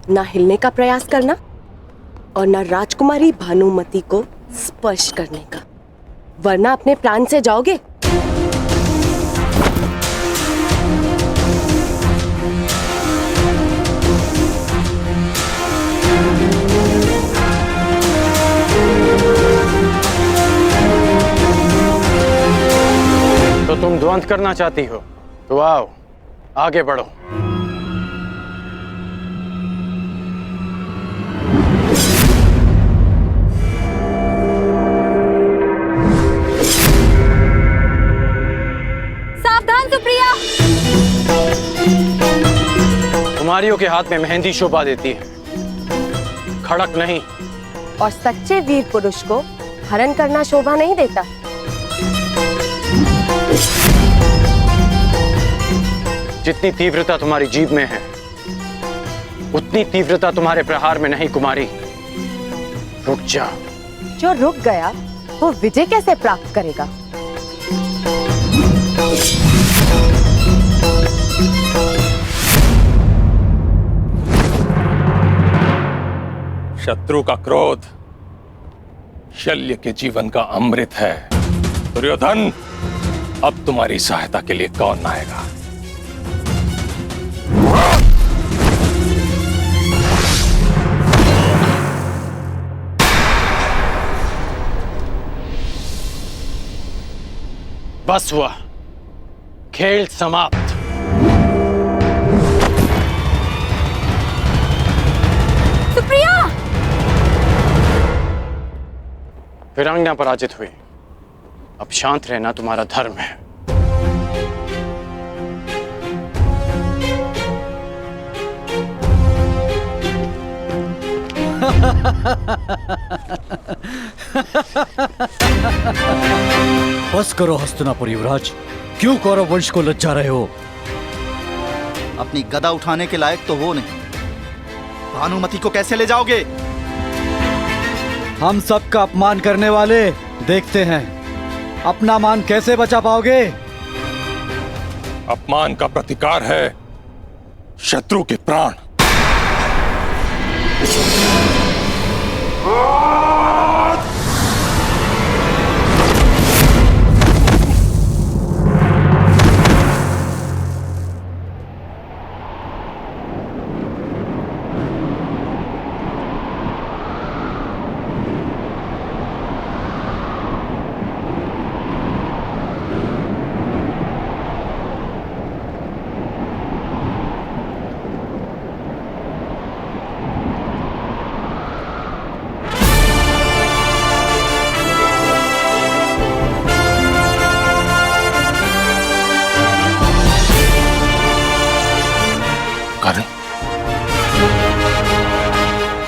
ना हिलने का प्रयास करना और ना राजकुमारी भानुमति को स्पर्श करने का, वरना अपने प्राण से जाओगे। तो तुम द्वंद्व करना चाहती हो तो आओ, आगे बढ़ो। कुमारियों के हाथ में मेहंदी शोभा देती है, खड़क नहीं। और सच्चे वीर पुरुष को हरण करना शोभा नहीं देता। जितनी तीव्रता तुम्हारी जीभ में है, उतनी तीव्रता तुम्हारे प्रहार में नहीं कुमारी। रुक जा। जो रुक गया वो विजय कैसे प्राप्त करेगा? शत्रु का क्रोध शल्य के जीवन का अमृत है। दुर्योधन, अब तुम्हारी सहायता के लिए कौन आएगा? बस हुआ, खेल समाप्त। वीरांगना पराजित हुई, अब शांत रहना तुम्हारा धर्म है। बस करो हस्तिनापुर युवराज, क्यों कौरव वंश को लज्जा रहे हो? अपनी गदा उठाने के लायक तो हो नहीं, भानुमति को कैसे ले जाओगे? हम सबका अपमान करने वाले, देखते हैं अपना मान कैसे बचा पाओगे। अपमान का प्रतिकार है शत्रु के प्राण।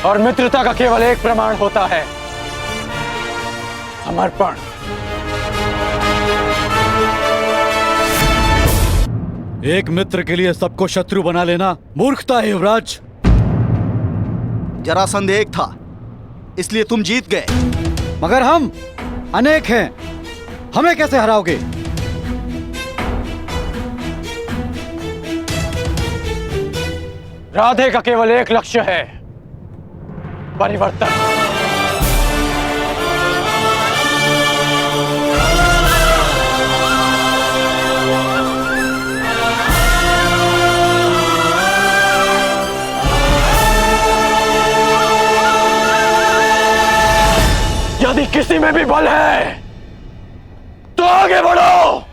और मित्रता का केवल एक प्रमाण होता है, समर्पण। एक मित्र के लिए सबको शत्रु बना लेना मूर्खता है युवराज। जरासंध एक था, इसलिए तुम जीत गए। मगर हम अनेक हैं, हमें कैसे हराओगे? राधे का केवल एक लक्ष्य है, परिवर्तन। यदि किसी में भी बल है तो आगे बढ़ो।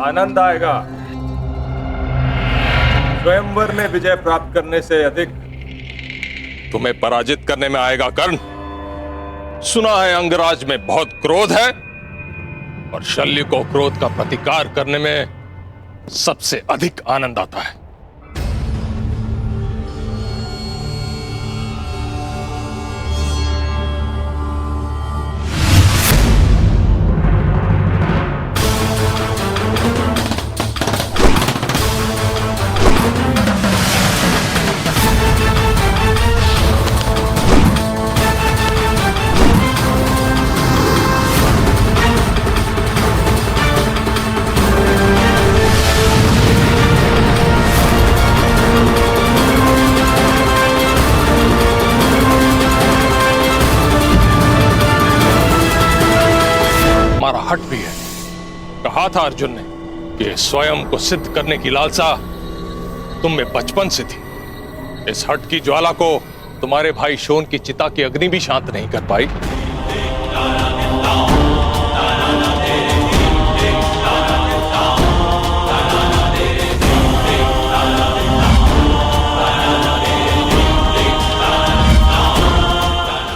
आनंद आएगा। स्वयंवर में विजय प्राप्त करने से अधिक तुम्हें पराजित करने में आएगा कर्ण। सुना है अंगराज में बहुत क्रोध है और शल्य को क्रोध का प्रतिकार करने में सबसे अधिक आनंद आता है। हट भी है। कहा था अर्जुन ने कि स्वयं को सिद्ध करने की लालसा तुम में बचपन से थी। इस हट की ज्वाला को तुम्हारे भाई शोन की चिता की अग्नि भी शांत नहीं कर पाई।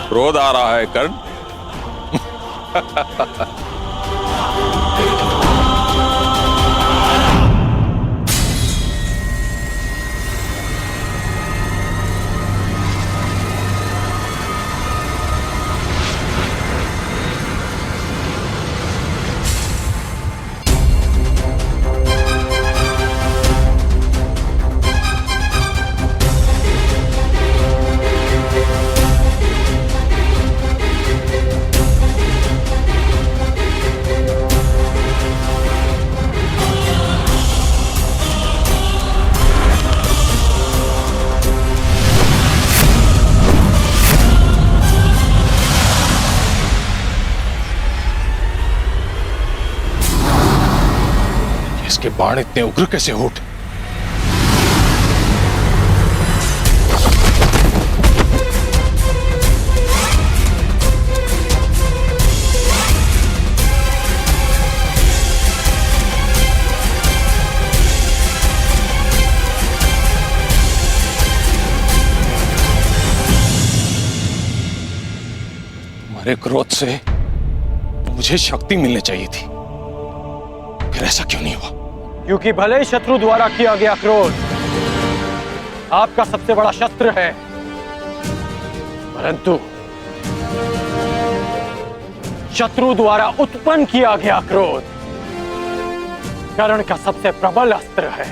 क्रोध आ रहा है कर्ण। इसके बाण इतने उग्र कैसे हो उठे? तुम्हारे क्रोध से मुझे शक्ति मिलनी चाहिए थी, फिर ऐसा क्यों नहीं हुआ? क्योंकि भले ही शत्रु द्वारा किया गया क्रोध आपका सबसे बड़ा शस्त्र है, परंतु शत्रु द्वारा उत्पन्न किया गया क्रोध कर्ण का सबसे प्रबल अस्त्र है।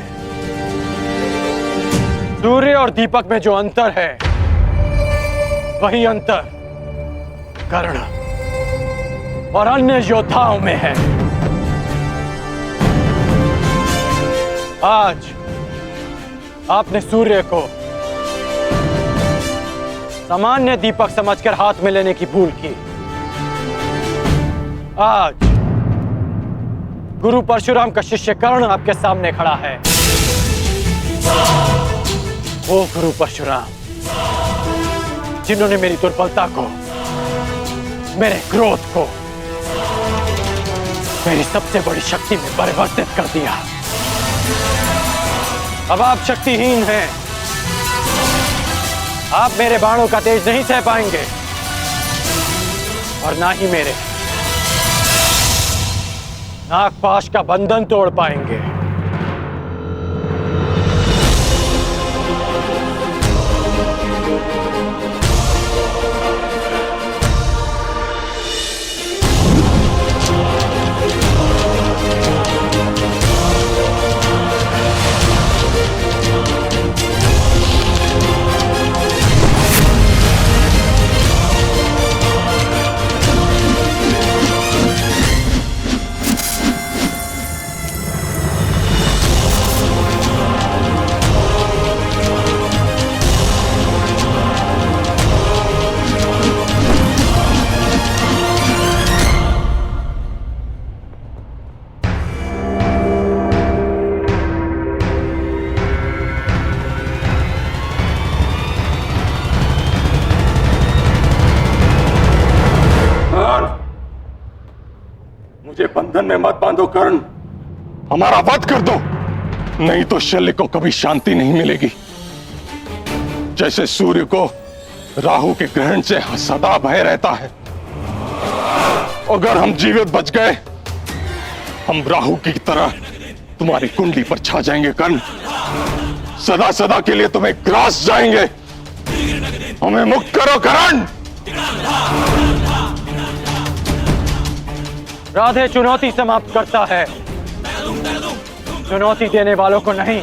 सूर्य और दीपक में जो अंतर है वही अंतर कर्ण और अन्य योद्धाओं में है। आज आपने सूर्य को सामान्य दीपक समझकर हाथ में लेने की भूल की। आज गुरु परशुराम का शिष्य कर्ण आपके सामने खड़ा है। वो गुरु परशुराम जिन्होंने मेरी दुर्बलता को, मेरे क्रोध को मेरी सबसे बड़ी शक्ति में परिवर्तित कर दिया। अब आप शक्तिहीन हैं। आप मेरे बाणों का तेज नहीं सह पाएंगे और ना ही मेरे नागपाश का बंधन तोड़ पाएंगे। मुझे बंधन में मत बांधो कर्ण, हमारा वध कर दो, नहीं तो शल्य को कभी शांति नहीं मिलेगी। जैसे सूर्य को राहु के ग्रहण से सदा भय रहता है, अगर हम जीवित बच गए हम राहु की तरह तुम्हारी कुंडली पर छा जाएंगे कर्ण, सदा सदा के लिए तुम्हें ग्रास जाएंगे। हमें मुक्त करो कर्ण। राधे चुनौती समाप्त करता है, चुनौती देने वालों को नहीं।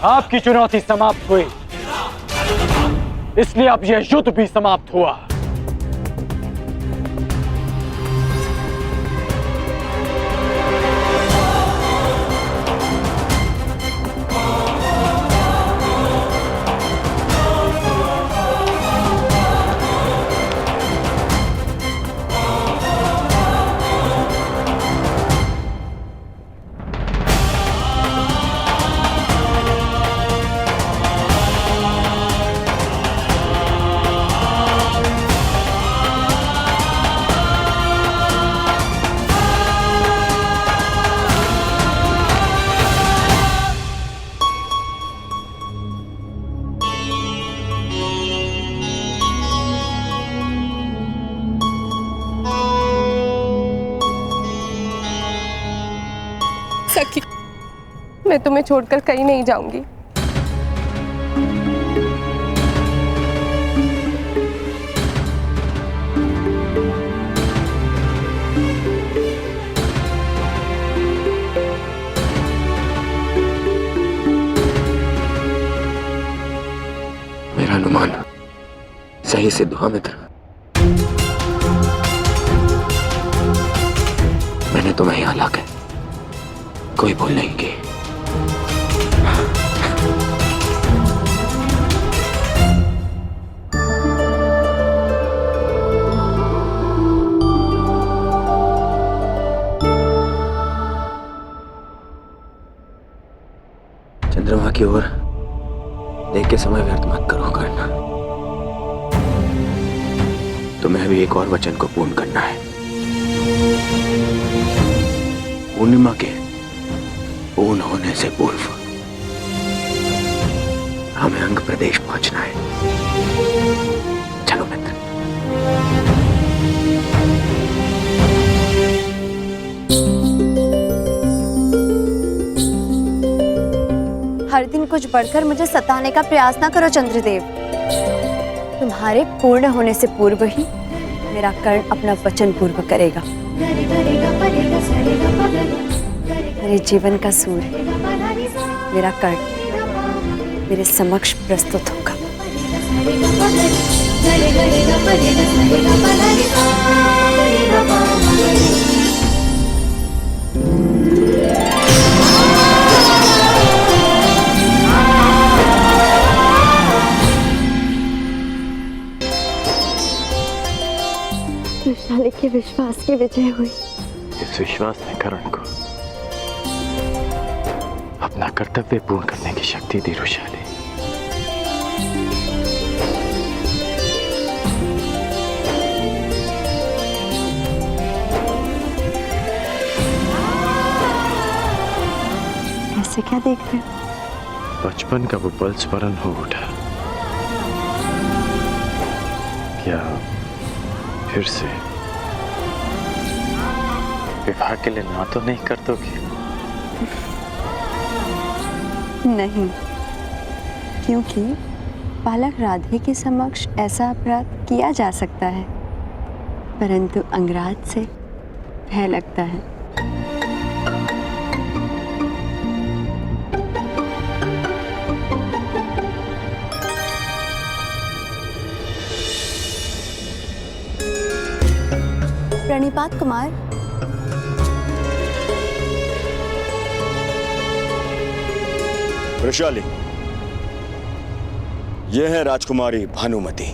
आपकी चुनौती समाप्त हुई, इसलिए अब यह युद्ध भी समाप्त हुआ। सखी, मैं तुम्हें छोड़कर कहीं नहीं जाऊंगी। मेरा अनुमान सही सिद्ध हुआ मित्र। मैंने तुम्हें यहाँ लाकर कोई भूल नहीं की। चंद्रमा की ओर देख के समय व्यर्थ मत करो करना। तुम्हें अभी एक और वचन को पूर्ण करना है। पूर्णिमा के पूर्ण होने से पूर्व हमें अंग प्रदेश पहुंचना है। हर दिन कुछ बढ़कर मुझे सताने का प्रयास ना करो चंद्रदेव। तुम्हारे पूर्ण होने से पूर्व ही मेरा कर्ण अपना वचन पूर्ण करेगा। मेरे जीवन का सूर्य मेरा कर्ण मेरे समक्ष प्रस्तुत होगा। वृषाली के विश्वास की विजय हुई। इस विश्वास ने कर्ण को अपना कर्तव्य पूर्ण करने की शक्ति दी। वृषाली, ऐसे क्या देख रहे हो? बचपन का वो पल स्मरण हो उठा। क्या फिर से विवाह के लिए ना तो नहीं कर दोगी? नहीं, क्योंकि बालक राधे के समक्ष ऐसा अपराध किया जा सकता है, परंतु अंगराज से भय लगता है। प्रणिपात कुमार। वृषाली, यह है राजकुमारी भानुमति।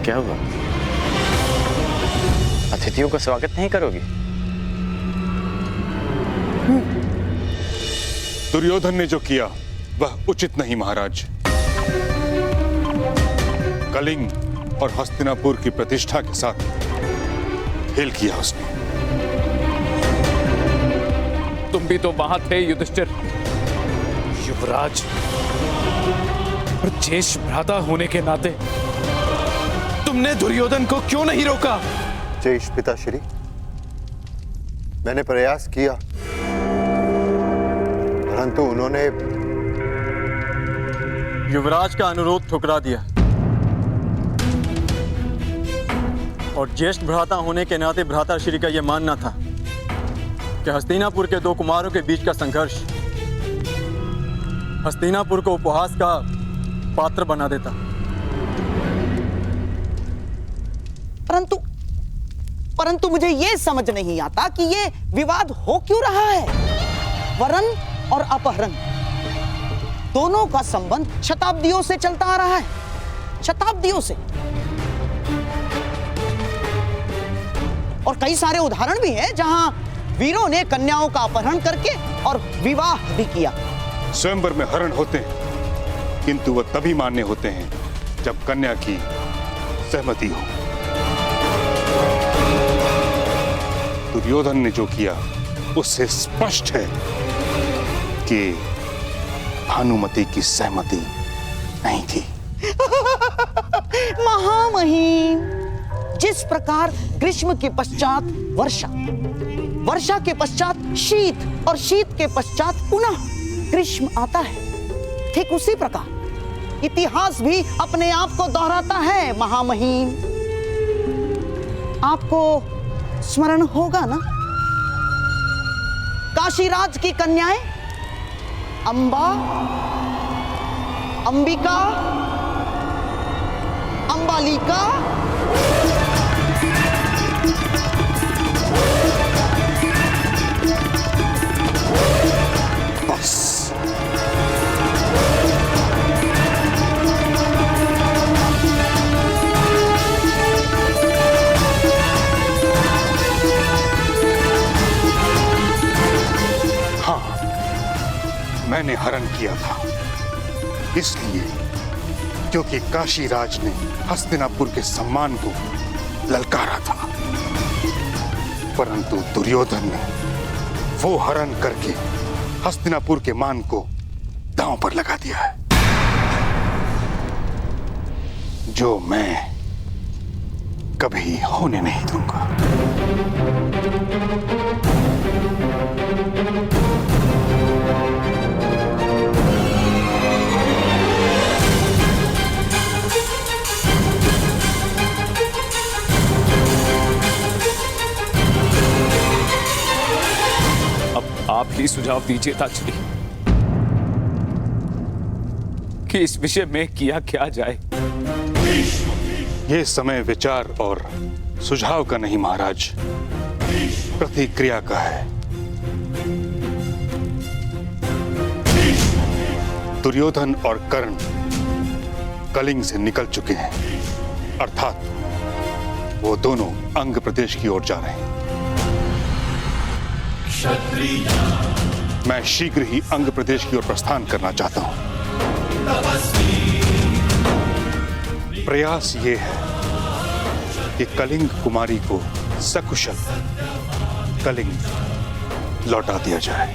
क्या हुआ? अतिथियों का स्वागत नहीं करोगी? दुर्योधन ने जो किया वह उचित नहीं महाराज। कलिंग और हस्तिनापुर की प्रतिष्ठा के साथ खेल किया उसने। तुम भी तो वहां थे युधिष्ठिर। युवराज और ज्येष्ठ भ्राता होने के नाते तुमने दुर्योधन को क्यों नहीं रोका? ज्येष्ठ पिताश्री, मैंने प्रयास किया, परंतु उन्होंने युवराज का अनुरोध ठुकरा दिया और ज्येष्ठ भ्राता होने के नाते भ्राताश्री का यह मानना था कि हस्तिनापुर के दो कुमारों के बीच का संघर्ष हस्तिनापुर को उपहास का पात्र बना देता। परंतु मुझे ये समझ नहीं आता कि ये विवाद हो क्यों रहा है। वरण और अपहरण दोनों का संबंध शताब्दियों से चलता आ रहा है, शताब्दियों से। और कई सारे उदाहरण भी हैं जहां वीरों ने कन्याओं का अपहरण करके और विवाह भी किया। स्वयंवर में हरण होते हैं, किंतु वह तभी मान्य होते हैं जब कन्या की सहमति हो। दुर्योधन ने जो किया उससे स्पष्ट है कि भानुमति की सहमति नहीं थी। महामहिम, जिस प्रकार ग्रीष्म के पश्चात वर्षा, वर्षा के पश्चात शीत और शीत के पश्चात पुनः ग्रीष्म आता है, ठीक उसी प्रकार इतिहास भी अपने आप को दोहराता है। महामहिम, आपको स्मरण होगा ना, काशीराज की कन्याएं अंबा, अंबिका अंबालिका। बस मैंने हरण किया था इसलिए क्योंकि काशीराज ने हस्तिनापुर के सम्मान को ललकारा था, परंतु दुर्योधन ने वो हरण करके हस्तिनापुर के मान को दांव पर लगा दिया है, जो मैं कभी होने नहीं दूंगा। आप ही सुझाव दीजिए ताजली कि इस विषय में किया क्या जाए। ये समय विचार और सुझाव का नहीं महाराज, प्रतिक्रिया का है। दुर्योधन और कर्ण कलिंग से निकल चुके हैं, अर्थात वो दोनों अंग प्रदेश की ओर जा रहे हैं। मैं शीघ्र ही अंग प्रदेश की ओर प्रस्थान करना चाहता हूं। प्रयास ये है कि कलिंग कुमारी को सकुशल कलिंग लौटा दिया जाए।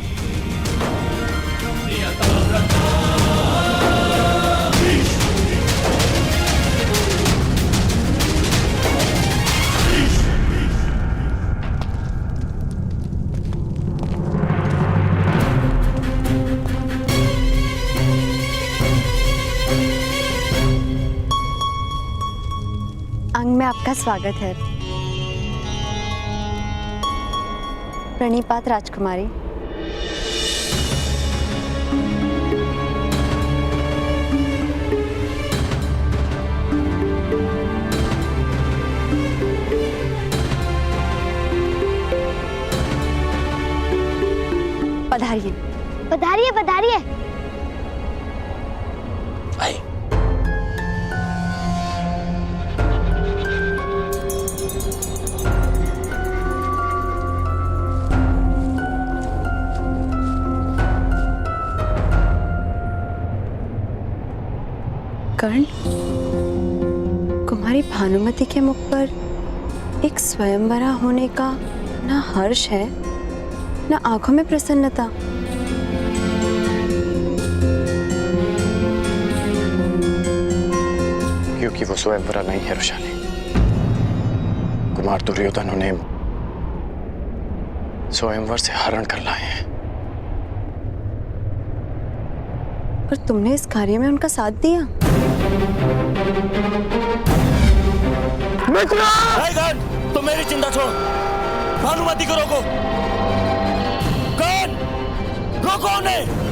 अंग में आपका स्वागत है। प्रणिपात राजकुमारी। पधारिए पधारिए पधारिए। कर्ण, कुमारी भानुमति के मुख पर एक स्वयंवरा होने का ना हर्ष है ना आंखों में प्रसन्नता। क्योंकि वो स्वयंवरा नहीं है रोशानी। कुमार दुर्योधन उन्हें स्वयंवर से हरण कर लाए हैं। पर तुमने इस कार्य में उनका साथ दिया। तो मेरी चिंता छोड़, भानुमति को रोको। कौन रोको उन्हें।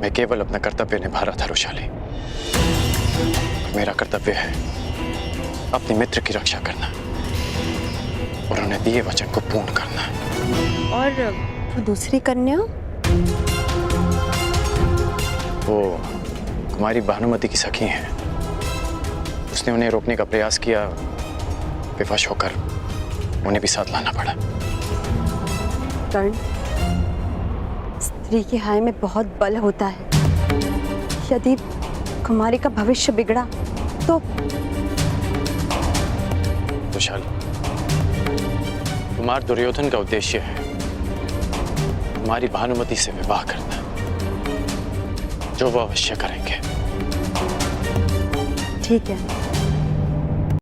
मैं केवल अपना कर्तव्य निभा रहा था रोशाली। मेरा कर्तव्य है अपने मित्र की रक्षा करना और उन्हें दिए वचन को पूर्ण करना। और वो दूसरी कन्या? वो कुमारी भानुमति की सखी हैं। उसने उन्हें रोकने का प्रयास किया, विवश होकर उन्हें भी साथ लाना पड़ा। कर्ण, स्त्री की हाय में बहुत बल होता है। यदि कुमारी का भविष्य बिगड़ा तो विशाली, कुमार दुर्योधन का उद्देश्य है कुमारी भानुमति से विवाह करना, जो वो अवश्य करेंगे। ठीक है,